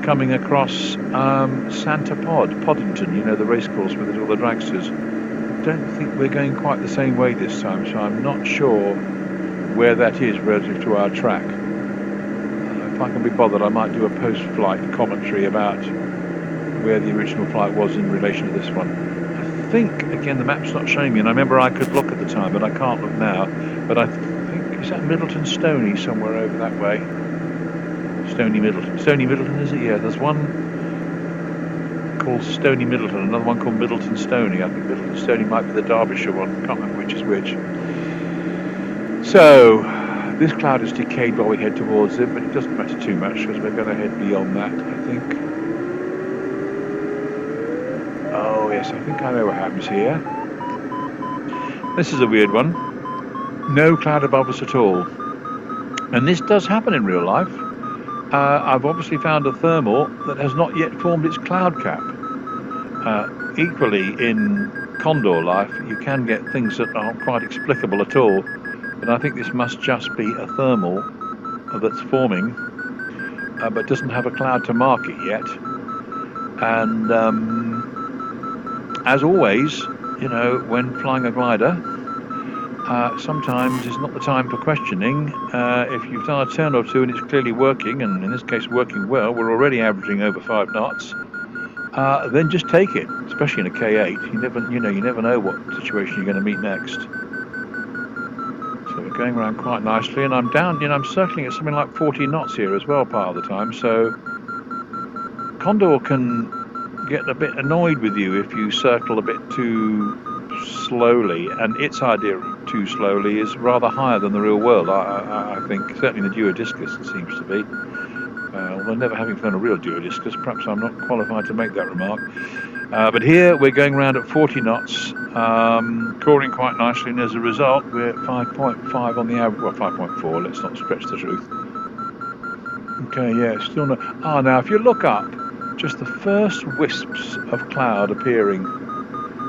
coming across Santa Poddington, the racecourse with all the dragsters. I don't think we're going quite the same way this time, so I'm not sure where that is relative to our track. If I can be bothered, I might do a post-flight commentary about where the original flight was in relation to this one. I think, again, the map's not showing me, and I remember I could look at the time, but I can't look now. But I think, is that Middleton Stony somewhere over that way? Stony Middleton, is it? Yeah, there's one called Stony Middleton, another one called Middleton Stony. I think Middleton Stony might be the Derbyshire one, can't remember which is which. So, this cloud has decayed while we head towards it, but it doesn't matter too much, because we're going to head beyond that, I think. Oh yes, I think I know what happens here. This is a weird one. No cloud above us at all. And this does happen in real life. I've obviously found a thermal that has not yet formed its cloud cap. Equally, in Condor life, you can get things that aren't quite explicable at all, but I think this must just be a thermal that's forming, but doesn't have a cloud to mark it yet. And as always, you know, when flying a glider, sometimes is not the time for questioning. If you've done a turn or two and it's clearly working, and in this case working well, we're already averaging over 5 knots. Then just take it, especially in a K8. You never know what situation you're going to meet next. So we're going around quite nicely, and I'm down. I'm circling at something like 40 knots here as well, part of the time. So Condor can get a bit annoyed with you if you circle a bit too slowly, and its idea of too slowly is rather higher than the real world. I think certainly the duodiscus it seems to be. Although never having flown a real duodiscus, perhaps I'm not qualified to make that remark. But here we're going around at 40 knots, crawling quite nicely, and as a result we're at 5.5 on the average. Well, 5.4. Let's not stretch the truth. Okay, yeah, still no. Now if you look up, just the first wisps of cloud appearing.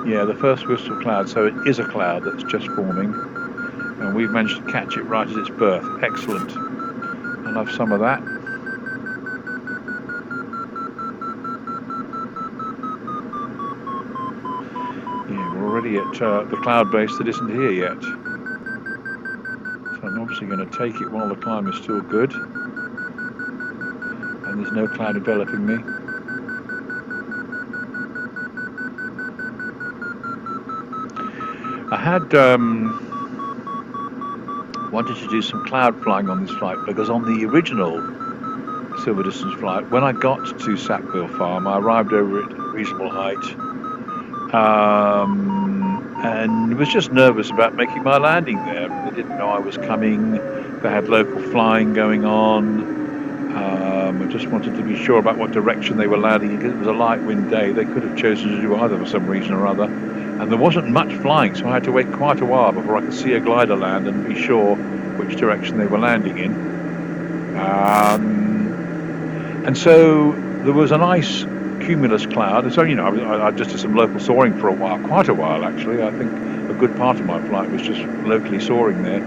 Yeah, the first wisp of cloud. So it is a cloud that's just forming, and we've managed to catch it right at its birth. Excellent. I'll have some of that. Yeah, we're already at the cloud base that isn't here yet. So I'm obviously going to take it while the climb is still good, and there's no cloud enveloping me. I had wanted to do some cloud flying on this flight because on the original silver distance flight, when I got to Sackville Farm, I arrived over at reasonable height, and was just nervous about making my landing there. They didn't know I was coming. They had local flying going on. I just wanted to be sure about what direction they were landing. Because it was a light wind day, they could have chosen to do either for some reason or other. And there wasn't much flying, so I had to wait quite a while before I could see a glider land and be sure which direction they were landing in. And so there was a nice cumulus cloud. So, I just did some local soaring for a while, quite a while actually. I think a good part of my flight was just locally soaring there.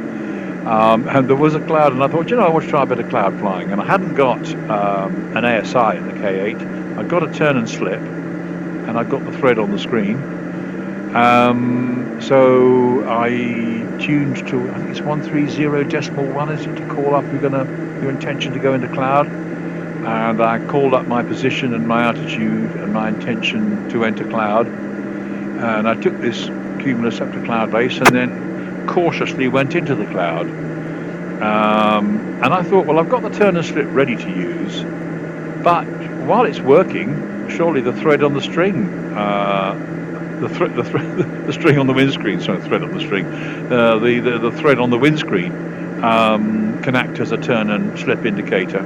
And there was a cloud, and I thought, I want to try a bit of cloud flying. And I hadn't got an ASI in the K8. I got a turn and slip, and I got the thread on the screen. So I tuned to, I think it's 130.1 is it, to call up your intention to go into cloud. And I called up my position and my altitude and my intention to enter cloud. And I took this cumulus up to cloud base and then cautiously went into the cloud. And I thought, well, I've got the turn and slip ready to use, but while it's working, surely the thread on the string, the string on the windscreen, sorry, thread on the string, the thread on the windscreen can act as a turn and slip indicator.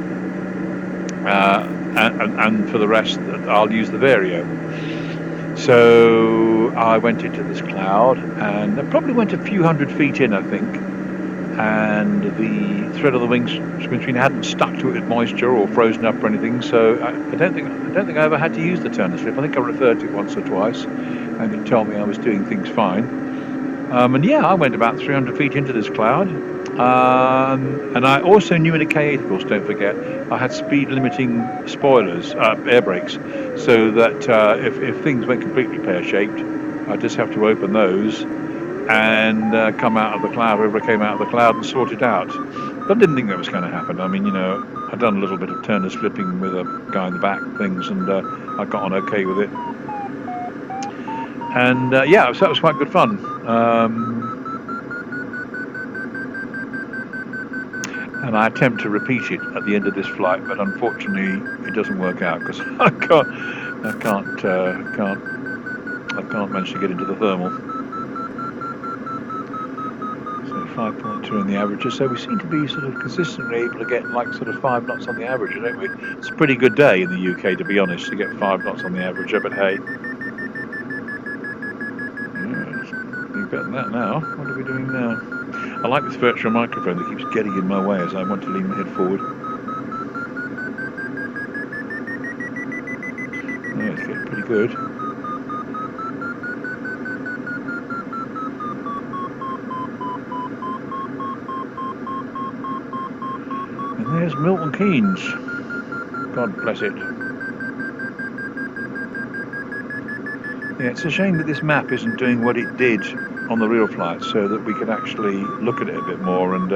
And for the rest, I'll use the vario. So I went into this cloud, and I probably went a few hundred feet in, I think. And the thread of the windscreen hadn't stuck to it with moisture or frozen up or anything. So I don't think I ever had to use the turn and slip. I think I referred to it once or twice, and it told me I was doing things fine. And yeah, I went about 300 feet into this cloud. And I also knew in a K8, of course, don't forget, I had speed limiting spoilers, air brakes, so that if things went completely pear-shaped, I'd just have to open those and come out of the cloud, wherever I came out of the cloud, and sort it out. But I didn't think that was going to happen. I mean, I'd done a little bit of turn and slipping with a guy in the back things, and I got on okay with it. And yeah, so that was quite good fun. And I attempt to repeat it at the end of this flight, but unfortunately it doesn't work out because I can't manage to get into the thermal. So 5.2 on the averages. So we seem to be sort of consistently able to get like sort of 5 knots on the average, don't we? It's a pretty good day in the UK, to be honest, to get 5 knots on the average. But hey, it's better than that now. What are we doing now? I like this virtual microphone that keeps getting in my way as I want to lean my head forward. pretty good. And there's Milton Keynes. God bless it. Yeah, it's a shame that this map isn't doing what it did on the real flight, so that we could actually look at it a bit more and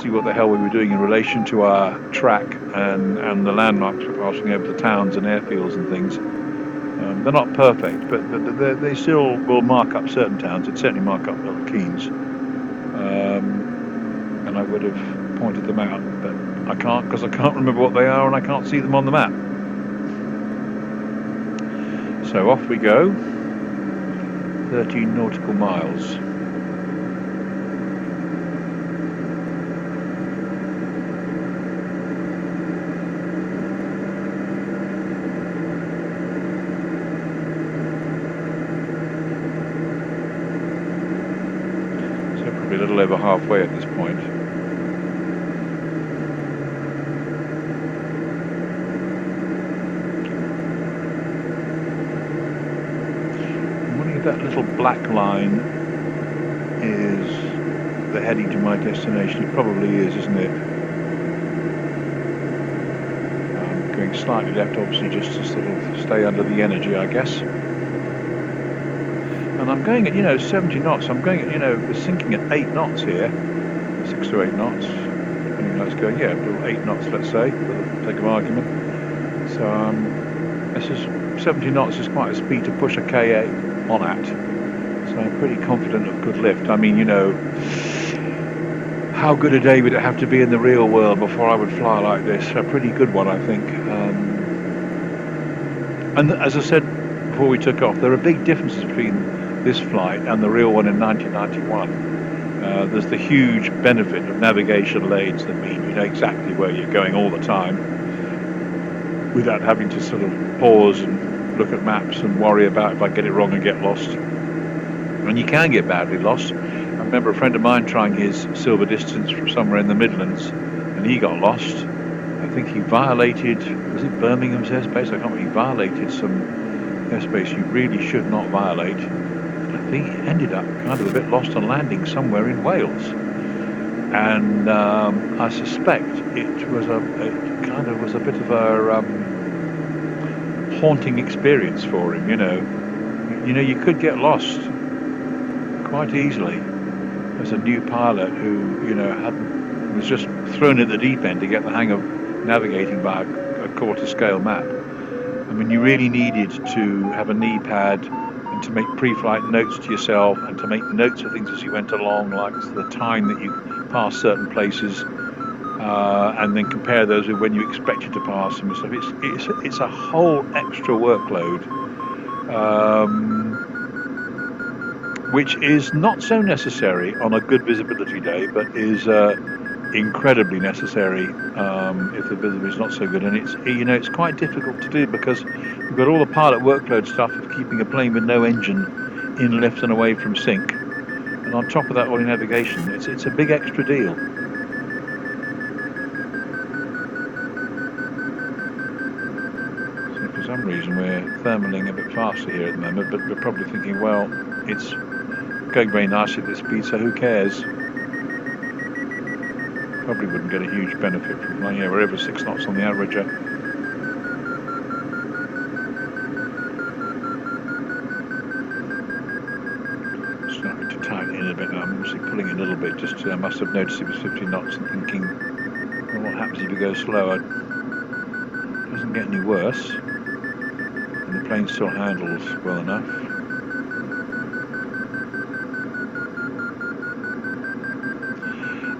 see what the hell we were doing in relation to our track and the landmarks we're passing over the towns and airfields and things. They're not perfect, but they still will mark up certain towns. It'd certainly mark up Milton Keynes. And I would have pointed them out, but I can't, because I can't remember what they are and I can't see them on the map. So off we go, 13 nautical miles. So probably a little over halfway at this point. That little black line is the heading to my destination. It probably is, isn't it? I'm going slightly left, obviously, just to sort of stay under the energy, I guess. And I'm going at, 70 knots. I'm going at, we're sinking at 8 knots here. 6 to 8 knots. Depending on how it's going. Yeah, 8 knots, let's say, for the sake of argument. So, this is 70 knots is quite a speed to push a KA on at, so I'm pretty confident of good lift. I mean, how good a day would it have to be in the real world before I would fly like this? A pretty good one, I think. And as I said before we took off, there are big differences between this flight and the real one in 1991. There's the huge benefit of navigational aids that mean you know exactly where you're going all the time without having to sort of pause and look at maps and worry about if I get it wrong and get lost. And you can get badly lost. I remember a friend of mine trying his silver distance from somewhere in the Midlands, and he got lost. I think he violated, was it Birmingham's airspace? I can't remember. He violated some airspace you really should not violate. And I think he ended up kind of a bit lost on landing somewhere in Wales. And I suspect it was a bit of a haunting experience for him. You could get lost quite easily as a new pilot who was just thrown at the deep end to get the hang of navigating by a quarter scale map. I mean, you really needed to have a knee pad and to make pre-flight notes to yourself and to make notes of things as you went along, like the time that you passed certain places, and then compare those with when you expected to pass them and stuff. It's a whole extra workload, which is not so necessary on a good visibility day, but is incredibly necessary if the visibility is not so good. And it's quite difficult to do because you've got all the pilot workload stuff of keeping a plane with no engine in lift and away from sink, and on top of that all your navigation. It's a big extra deal. So for some reason we're thermaling a bit faster here at the moment, but we're probably thinking, well, it's going very nicely at this speed, so who cares? Probably wouldn't get a huge benefit from flying. Yeah, we're over 6 knots on the averager. Starting to tighten in a bit now. I'm obviously pulling in a little bit. Just I must have noticed it was 50 knots and thinking, well, what happens if you go slower? It doesn't get any worse, and the plane still handles well enough.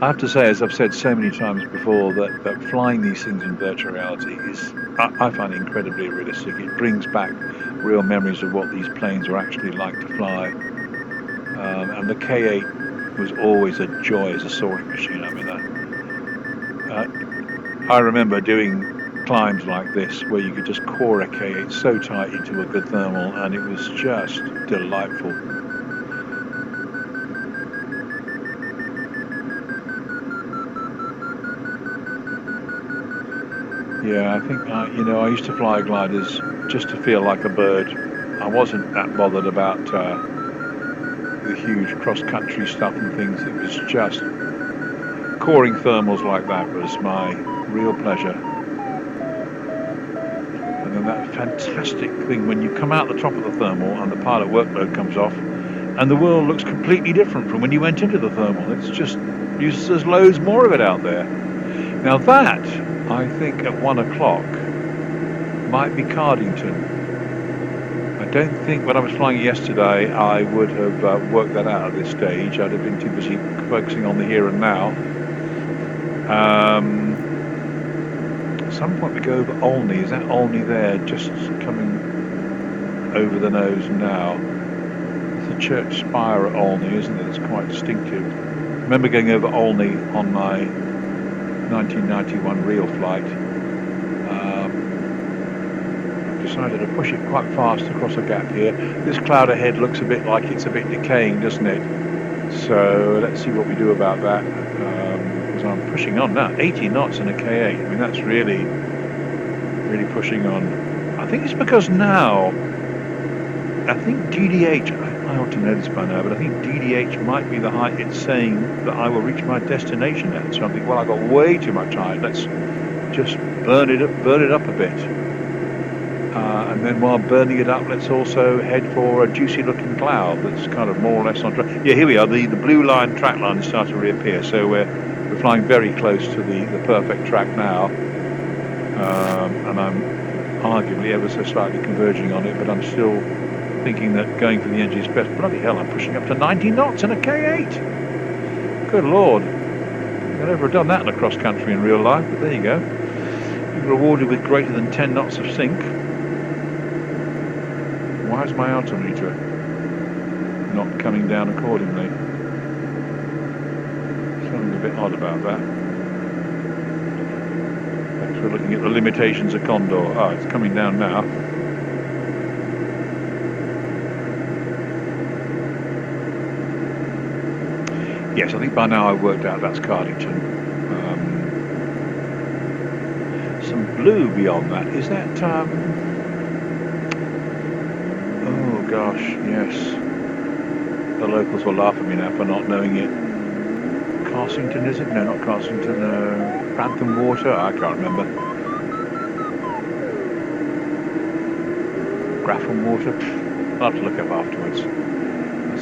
I have to say, as I've said so many times before, that flying these things in virtual reality is, I find it incredibly realistic. It brings back real memories of what these planes were actually like to fly. And the K8 was always a joy as a soaring machine. I mean, I remember doing climbs like this where you could just core a K8 so tight into a good thermal, and it was just delightful. Yeah, I think I used to fly gliders just to feel like a bird. I wasn't that bothered about the huge cross-country stuff and things. It was just coring thermals like that was my real pleasure. And then that fantastic thing when you come out the top of the thermal and the pilot workload comes off, and the world looks completely different from when you went into the thermal. It's just, there's loads more of it out there. Now that, I think at 1 o'clock, might be Cardington. I don't think when I was flying yesterday I would have worked that out at this stage. I'd have been too busy focusing on the here and now. At some point we go over Olney. Is that Olney there, just coming over the nose now? There's a church spire at Olney, isn't it? It's quite distinctive. I remember going over Olney on my 1991 real flight. Decided to push it quite fast across a gap here. This cloud ahead looks a bit like it's a bit decaying, doesn't it? So let's see what we do about that. Because I'm pushing on now, 80 knots in a K8. I mean, that's really pushing on. I think it's because now, I think DDH, I ought to know this by now, but I think DDH might be the height it's saying that I will reach my destination at. So I think, well, I got way too much height. Let's just burn it up a bit. And then while burning it up, let's also head for a juicy looking cloud that's kind of more or less on track. Yeah, here we are, the blue line, track line is starting to reappear, so we're flying very close to the perfect track now. And I'm arguably ever so slightly converging on it, but I'm still thinking that going for the engine is best. Bloody hell, I'm pushing up to 90 knots in a K8. Good Lord. I've never done that in a cross country in real life, but there you go. You're rewarded with greater than 10 knots of sink. Why is my altimeter not coming down accordingly? Something a bit odd about that. Thanks for looking at the limitations of Condor. Oh, it's coming down now. Yes, I think by now I've worked out that's Cardington. Some blue beyond that. Is that... Oh gosh, yes. The locals will laugh at me now for not knowing it. Carsington, is it? No, not Carsington. Grantham Water? I can't remember. Grapham Water? I'll have to look up afterwards. I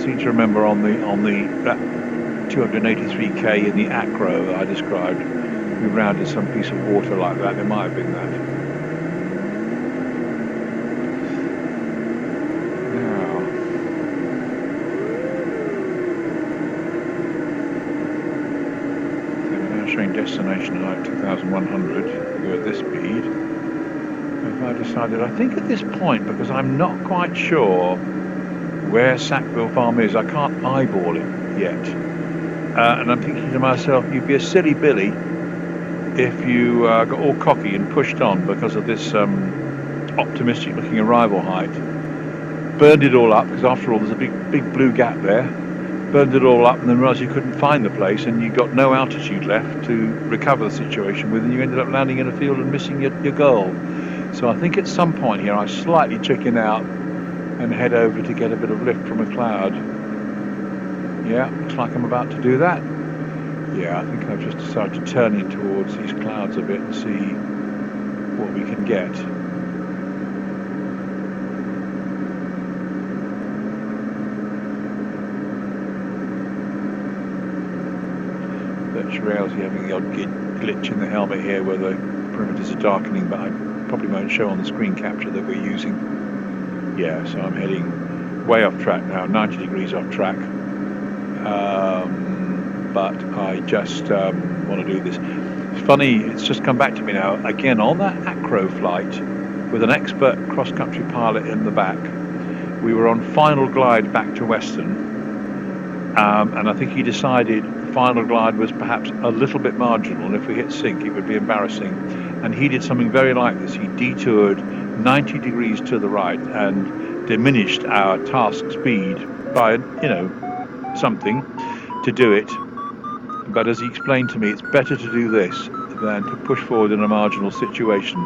seem to remember on that 283k in the acro I described, we rounded some piece of water like that. There might have been that. Destination height 2,100. We go at this speed. Have I decided? I think at this point, because I'm not quite sure where Sackville Farm is, I can't eyeball it yet. And I'm thinking to myself, you'd be a silly Billy if you got all cocky and pushed on because of this optimistic looking arrival height. Burned it all up, because after all there's a big blue gap there. Burned it all up and then realised you couldn't find the place and you got no altitude left to recover the situation with, and you ended up landing in a field and missing your goal. So I think at some point here I slightly chicken out and head over to get a bit of lift from a cloud. Yeah, looks like I'm about to do that. Yeah, I think I've just decided to turn in towards these clouds a bit and see what we can get. Reality having the odd glitch in the helmet here where the perimeters are darkening, but I probably won't show on the screen capture that we're using. Yeah, so I'm heading way off track now, 90 degrees off track. But I just want to do this. It's funny, it's just come back to me now. Again, on that acro flight with an expert cross-country pilot in the back, we were on final glide back to Weston. And I think he decided final glide was perhaps a little bit marginal, and if we hit sink it would be embarrassing, and he did something very like this. He detoured 90 degrees to the right and diminished our task speed by something to do it. But as he explained to me, it's better to do this than to push forward in a marginal situation.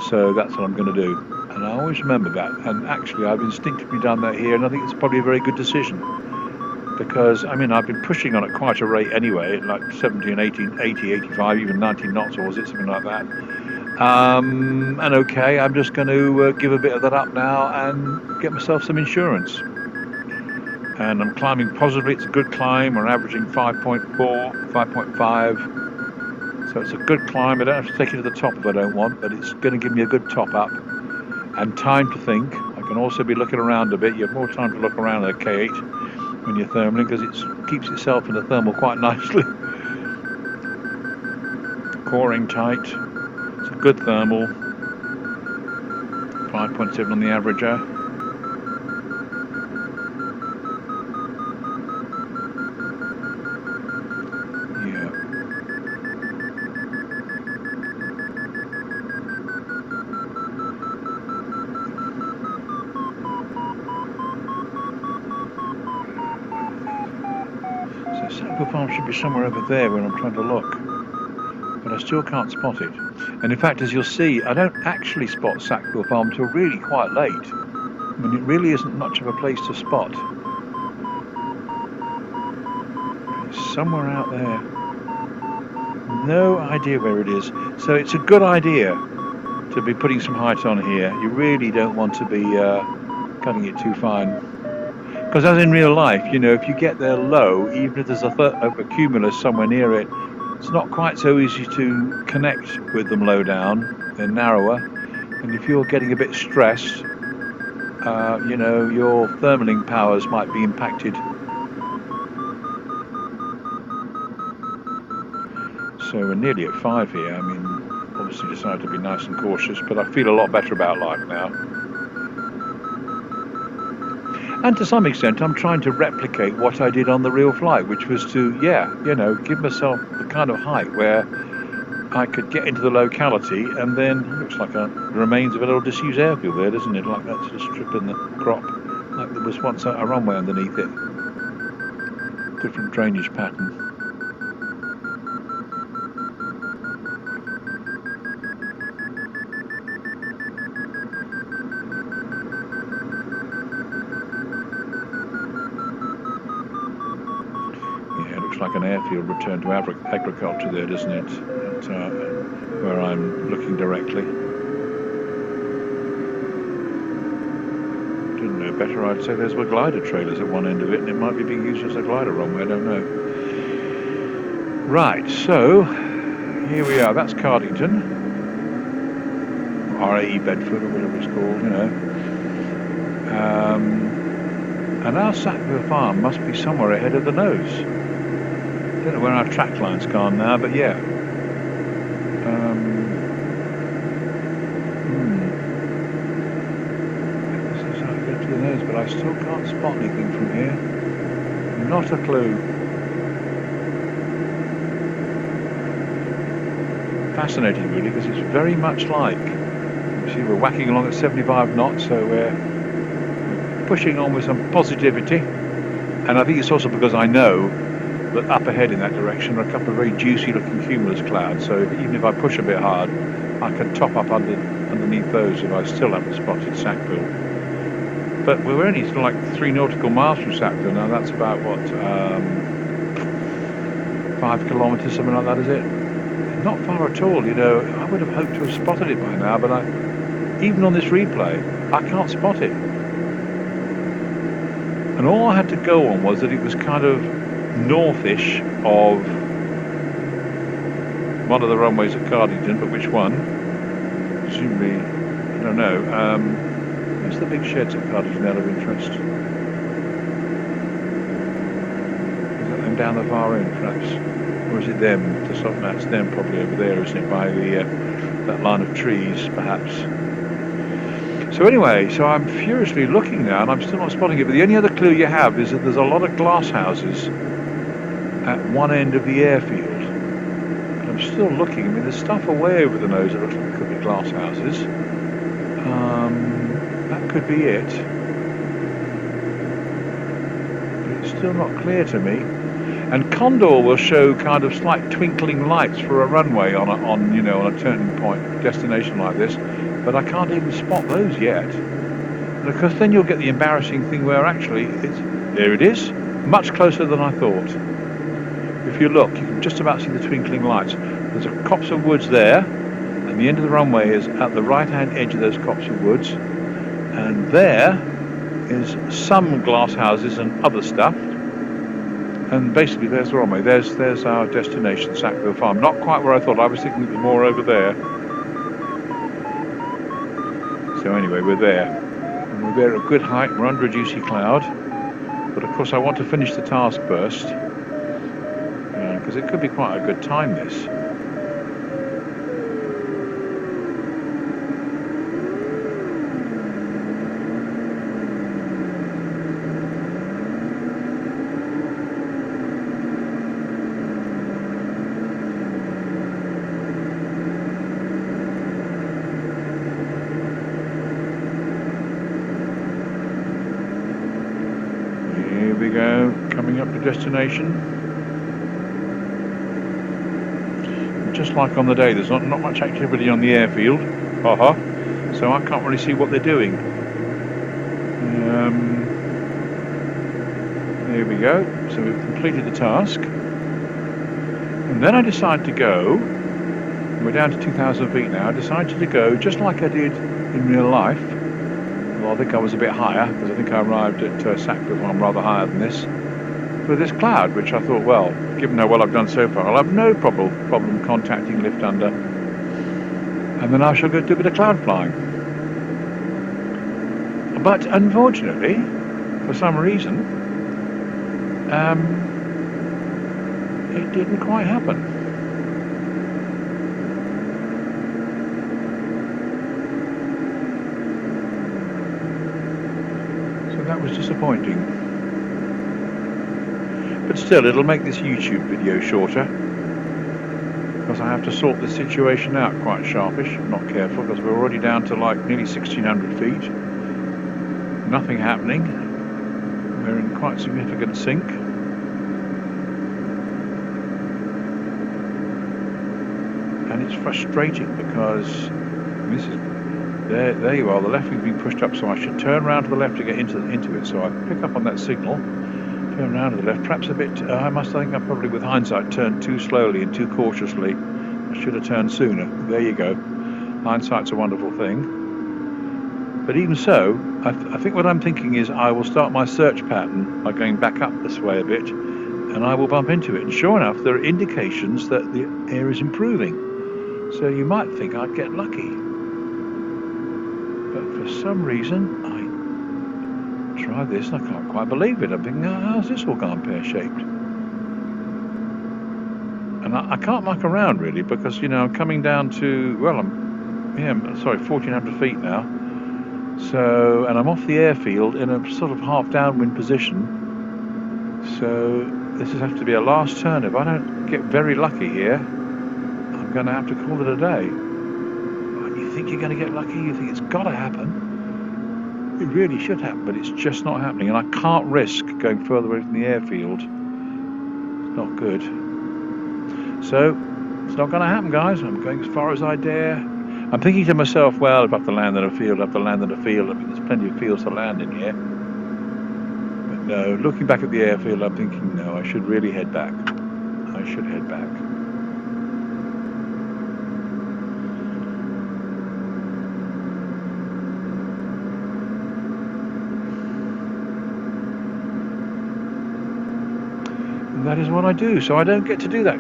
So that's what I'm going to do. And I always remember that. And actually, I've instinctively done that here, and I think it's probably a very good decision. Because, I mean, I've been pushing on at quite a rate anyway, like 17, 18, 80, 85, even 19 knots, or was it something like that? And okay, I'm just going to give a bit of that up now and get myself some insurance. And I'm climbing positively. It's a good climb. We're averaging 5.4, 5.5. So it's a good climb. I don't have to take it to the top if I don't want, but it's going to give me a good top up. And time to think. I can also be looking around a bit. You have more time to look around at a K8 when you're thermaling, because it keeps itself in the thermal quite nicely. Coring tight. It's a good thermal. 5.7 on the averager. Yeah. So Sackville Farm should be somewhere over there when I'm trying to look. But I still can't spot it. And in fact, as you'll see, I don't actually spot Sackville Farm till really quite late. I mean, it really isn't much of a place to spot. It's somewhere out there. No idea where it is. So it's a good idea to be putting some height on here. You really don't want to be cutting it too fine. Because as in real life, you know, if you get there low, even if there's a cumulus somewhere near it, it's not quite so easy to connect with them low down. They're narrower. And if you're getting a bit stressed, you know, your thermaling powers might be impacted. So we're nearly at 5 here. I mean, obviously decided to be nice and cautious, but I feel a lot better about life now. And to some extent, I'm trying to replicate what I did on the real flight, which was to, yeah, you know, give myself the kind of height where I could get into the locality, and then it looks like the remains of a little disused airfield there, doesn't it? Like that sort of strip in the crop, like there was once a runway underneath it. Different drainage pattern. Like an airfield returned to agriculture there, doesn't it? Where I'm looking directly. Didn't know better, I'd say there's glider trailers at one end of it, and it might be being used as a glider runway, I don't know. Right, so here we are. That's Cardington, RAE Bedford, or whatever it's called, you know. And our Sackville Farm must be somewhere ahead of the nose. I don't know where our track line's gone now, but yeah. This is how I get to the nose, but I still can't spot anything from here. Not a clue. Fascinating, really, because it's very much like. You see, we're whacking along at 75 knots, so we're pushing on with some positivity. And I think it's also because I know that up ahead in that direction are a couple of very juicy looking cumulus clouds, so even if I push a bit hard, I can top up underneath those if I still haven't spotted Sackville. But we're only sort of like 3 nautical miles from Sackville now. That's about what, 5 kilometres, something like that, is it? Not far at all, you know. I would have hoped to have spotted it by now, but even on this replay, I can't spot it. And all I had to go on was that it was kind of northish of one of the runways at Cardington, but which one? Presumably, I don't know. Where's the big sheds at Cardington out of interest? Is that them down the far end, perhaps? Or is it them? That's them probably over there, isn't it? By the that line of trees, perhaps. So anyway, so I'm furiously looking now, and I'm still not spotting it. But the only other clue you have is that there's a lot of glass houses at one end of the airfield. And I'm still looking. I mean, there's stuff away over the nose that looks like it could be glass houses. That could be it. But it's still not clear to me. And Condor will show kind of slight twinkling lights for a runway on a turning point destination like this, but I can't even spot those yet. Because then you'll get the embarrassing thing where actually there it is, much closer than I thought. If you look, you can just about see the twinkling lights. There's a copse of woods there, and the end of the runway is at the right-hand edge of those copse of woods, and there is some glass houses and other stuff. And basically, there's the runway. There's our destination, Sackville Farm. Not quite where I thought. I was thinking it was more over there. So anyway, we're there. And we're there at a good height. We're under a juicy cloud. But of course, I want to finish the task first, because it could be quite a good time, this. We go, coming up to destination. Just like on the day, there's not much activity on the airfield, so I can't really see what they're doing. There we go, so we've completed the task. And then I decided to go, we're down to 2,000 feet now, I decided to go just like I did in real life. Well, I think I was a bit higher, because I think I arrived at Sackville Farm rather higher than this. With this cloud, which I thought, well, given how well I've done so far, I'll have no problem contacting lift under. And then I shall go do a bit of cloud flying. But unfortunately, for some reason, it didn't quite happen. That was disappointing. But still, it'll make this YouTube video shorter, because I have to sort this situation out quite sharpish. I'm not careful, because we're already down to like nearly 1,600 feet. Nothing happening. We're in quite significant sink. And it's frustrating because this is there you are, the left wing's been pushed up, so I should turn around to the left to get into it. So I pick up on that signal, turn around to the left, perhaps a bit, I think I probably with hindsight turned too slowly and too cautiously. I should have turned sooner. There you go. Hindsight's a wonderful thing. But even so, I think what I'm thinking is I will start my search pattern by going back up this way a bit, and I will bump into it. And sure enough, there are indications that the air is improving. So you might think I'd get lucky. But for some reason, I try this and I can't quite believe it. I'm thinking, how's this all gone pear-shaped? And I can't muck around really, because, I'm coming down to, well, I'm 1,400 feet now. So, and I'm off the airfield in a sort of half downwind position. So this is have to be a last turn. If I don't get very lucky here, I'm going to have to call it a day. You think you're going to get lucky, you think it's got to happen. It really should happen, but it's just not happening. And I can't risk going further away from the airfield. It's not good. So, it's not going to happen, guys. I'm going as far as I dare. I'm thinking to myself, well, if I have to land in a field, I have to land in a field. I mean, there's plenty of fields to land in here. But no, looking back at the airfield, I'm thinking, no, I should really head back. I should head back. That is what I do, so I don't get to do that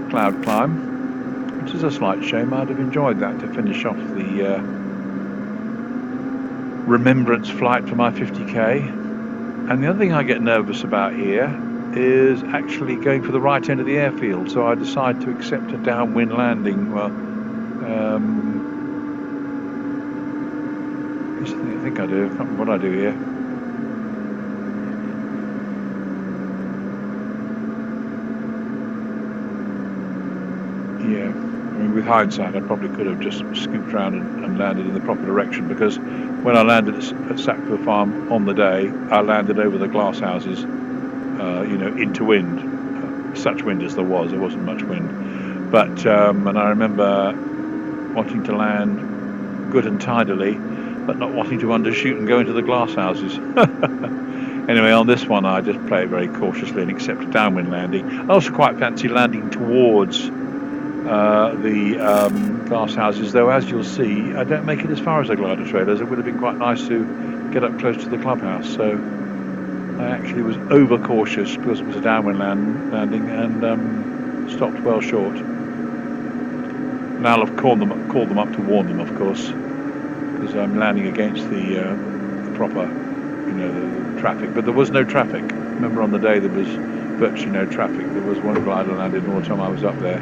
cloud climb, which is a slight shame. I'd have enjoyed that to finish off the remembrance flight for my 50k. And the other thing I get nervous about here is actually going for the right end of the airfield, so I decide to accept a downwind landing. Well, I think I do. I can't remember what I do here. Yeah, I mean, with hindsight, I probably could have just scooped around and landed in the proper direction, because when I landed at Sackville Farm on the day, I landed over the glass houses, into wind. such wind as there wasn't much wind. But and I remember wanting to land good and tidily, but not wanting to undershoot and go into the glass houses. Anyway, on this one, I just play it very cautiously and accept a downwind landing. I also quite fancy landing towards the glass houses, though, as you'll see, I don't make it as far as the glider trailers. It would have been quite nice to get up close to the clubhouse. So I actually was overcautious because it was a downwind landing and stopped well short. And I'll have called them up to warn them, of course, because I'm landing against the proper, the traffic. But there was no traffic. Remember, on the day there was virtually no traffic. There was one glider landed all the time I was up there.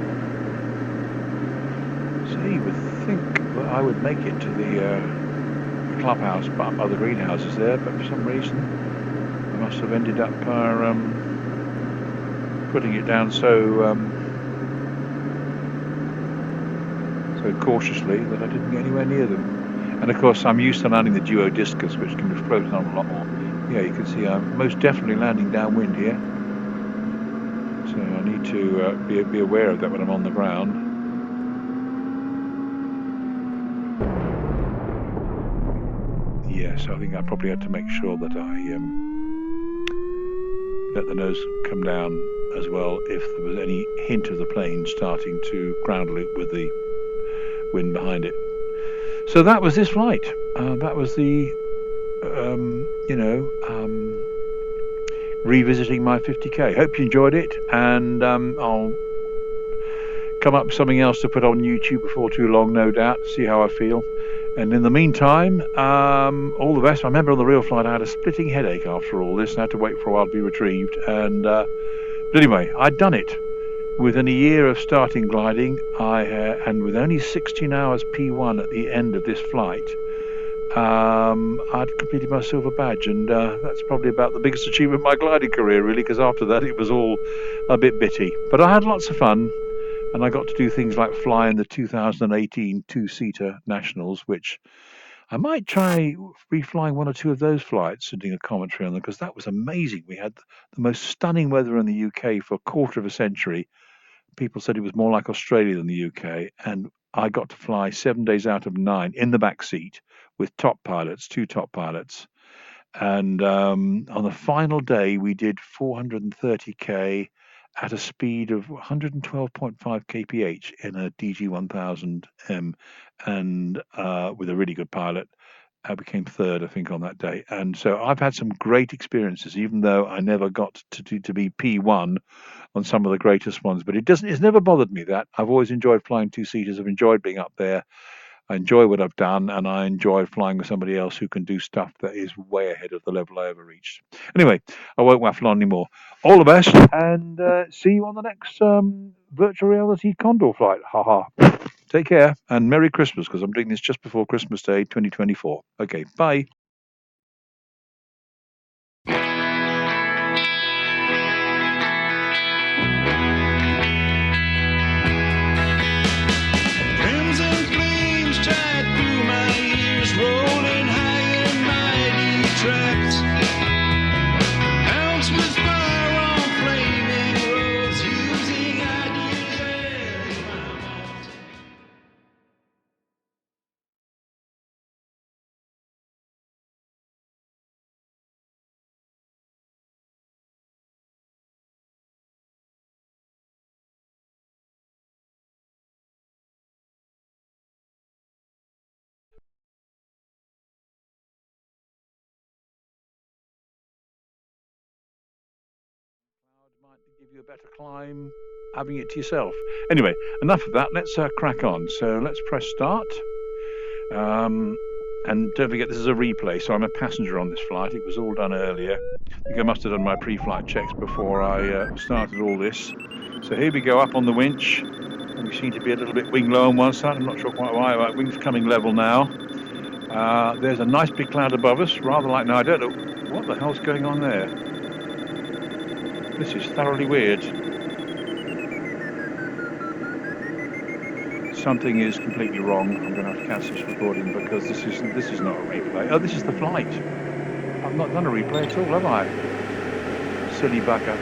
So you would think that I would make it to the clubhouse, but by the greenhouses there. But for some reason, I must have ended up putting it down so cautiously that I didn't get anywhere near them. And of course, I'm used to landing the duo discus, which can be floated on a lot more. Yeah, you can see I'm most definitely landing downwind here. So I need to be aware of that when I'm on the ground. Yes, I think I probably had to make sure that I let the nose come down as well if there was any hint of the plane starting to ground loop with the wind behind it. So that was this flight. That was the, revisiting my 50k. Hope you enjoyed it, and I'll come up with something else to put on YouTube before too long, no doubt, see how I feel. And in the meantime, all the best. I remember on the real flight I had a splitting headache after all this and I had to wait for a while to be retrieved. And but anyway, I'd done it. Within a year of starting gliding, and with only 16 hours P1 at the end of this flight, I'd completed my silver badge, and that's probably about the biggest achievement of my gliding career, really, because after that it was all a bit bitty. But I had lots of fun, and I got to do things like fly in the 2018 two-seater nationals, which I might try reflying one or two of those flights and doing a commentary on them, because that was amazing. We had the most stunning weather in the UK for a quarter of a century. People said it was more like Australia than the UK, and I got to fly 7 days out of 9 in the back seat with two top pilots. And on the final day, we did 430k at a speed of 112.5 kph in a DG1000M, and with a really good pilot. I became third, I think, on that day. And so I've had some great experiences, even though I never got to be P1 on some of the greatest ones. But it's never bothered me that. I've always enjoyed flying two-seaters. I've enjoyed being up there. I enjoy what I've done, and I enjoy flying with somebody else who can do stuff that is way ahead of the level I ever reached. Anyway, I won't waffle on anymore. All the best, and see you on the next virtual reality Condor flight. Ha. Take care, and Merry Christmas, because I'm doing this just before Christmas Day 2024. Okay, bye. Crimson flames tied through my ears, rolling high and mighty tracks. Ounce with fire on flaming roads, using ideas as my Might give you a better climb having it to yourself. Anyway, enough of that. Let's crack on. So let's press start. And don't forget, this is a replay, so I'm a passenger on this flight. It was all done earlier. I think I must have done my pre-flight checks before I started all this. So here we go up on the winch. And we seem to be a little bit wing low on one side. I'm not sure quite why. Our wing's coming level now. There's a nice big cloud above us, rather like, no, I don't know what the hell's going on there. This is thoroughly weird. Something is completely wrong. I'm going to have to cancel this recording because this is not a replay. Oh, this is the flight. I've not done a replay at all, have I? Silly bugger.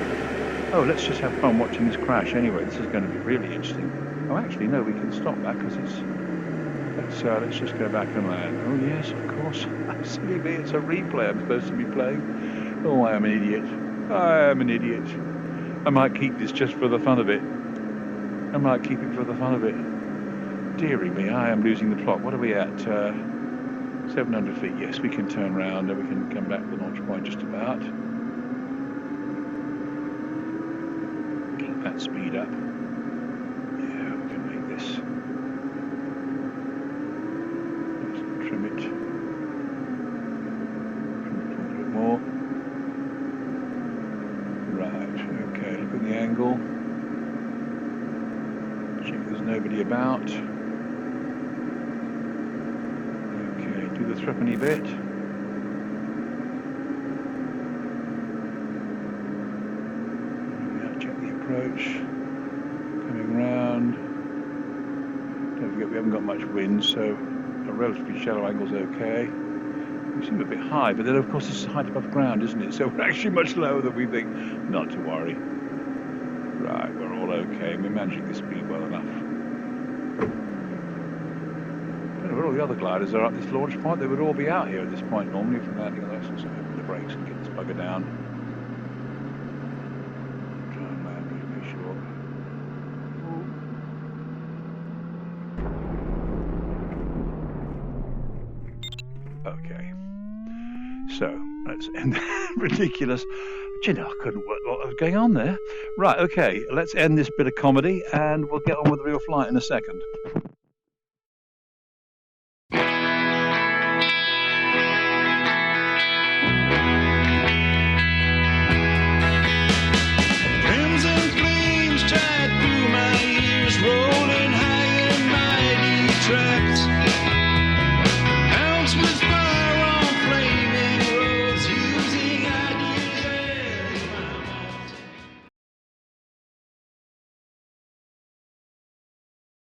Oh, let's just have fun watching this crash anyway. This is going to be really interesting. Oh, actually, no, we can stop that because it's... Let's just go back and land. Oh, yes, of course. Silly me, it's a replay I'm supposed to be playing. Oh, I am an idiot. I am an idiot. I might keep this just for the fun of it. I might keep it for the fun of it. Dearie me, I am losing the plot. What are we at? 700 feet. Yes, we can turn around and we can come back to the launch point just about. Keep that speed up. Yeah, we can make this. Let's trim it. Trim it a little bit more. Right, okay, look at the angle. Check there's nobody about. Okay, do the threepenny bit. Check the approach. Coming round. Don't forget we haven't got much wind, so a relatively shallow angle's okay. We seem a bit high, but then of course it's height above ground, isn't it? So we're actually much lower than we think. Not to worry. Right, we're all okay. We're managing the speed well enough. I don't know where all the other gliders are at this launch point. They would all be out here at this point normally from landing on us. So open the brakes and get this bugger down. Try and land reasonably short. Okay. So let's end ridiculous. Do you know, I couldn't work what was going on there. Right, okay, let's end this bit of comedy and we'll get on with the real flight in a second.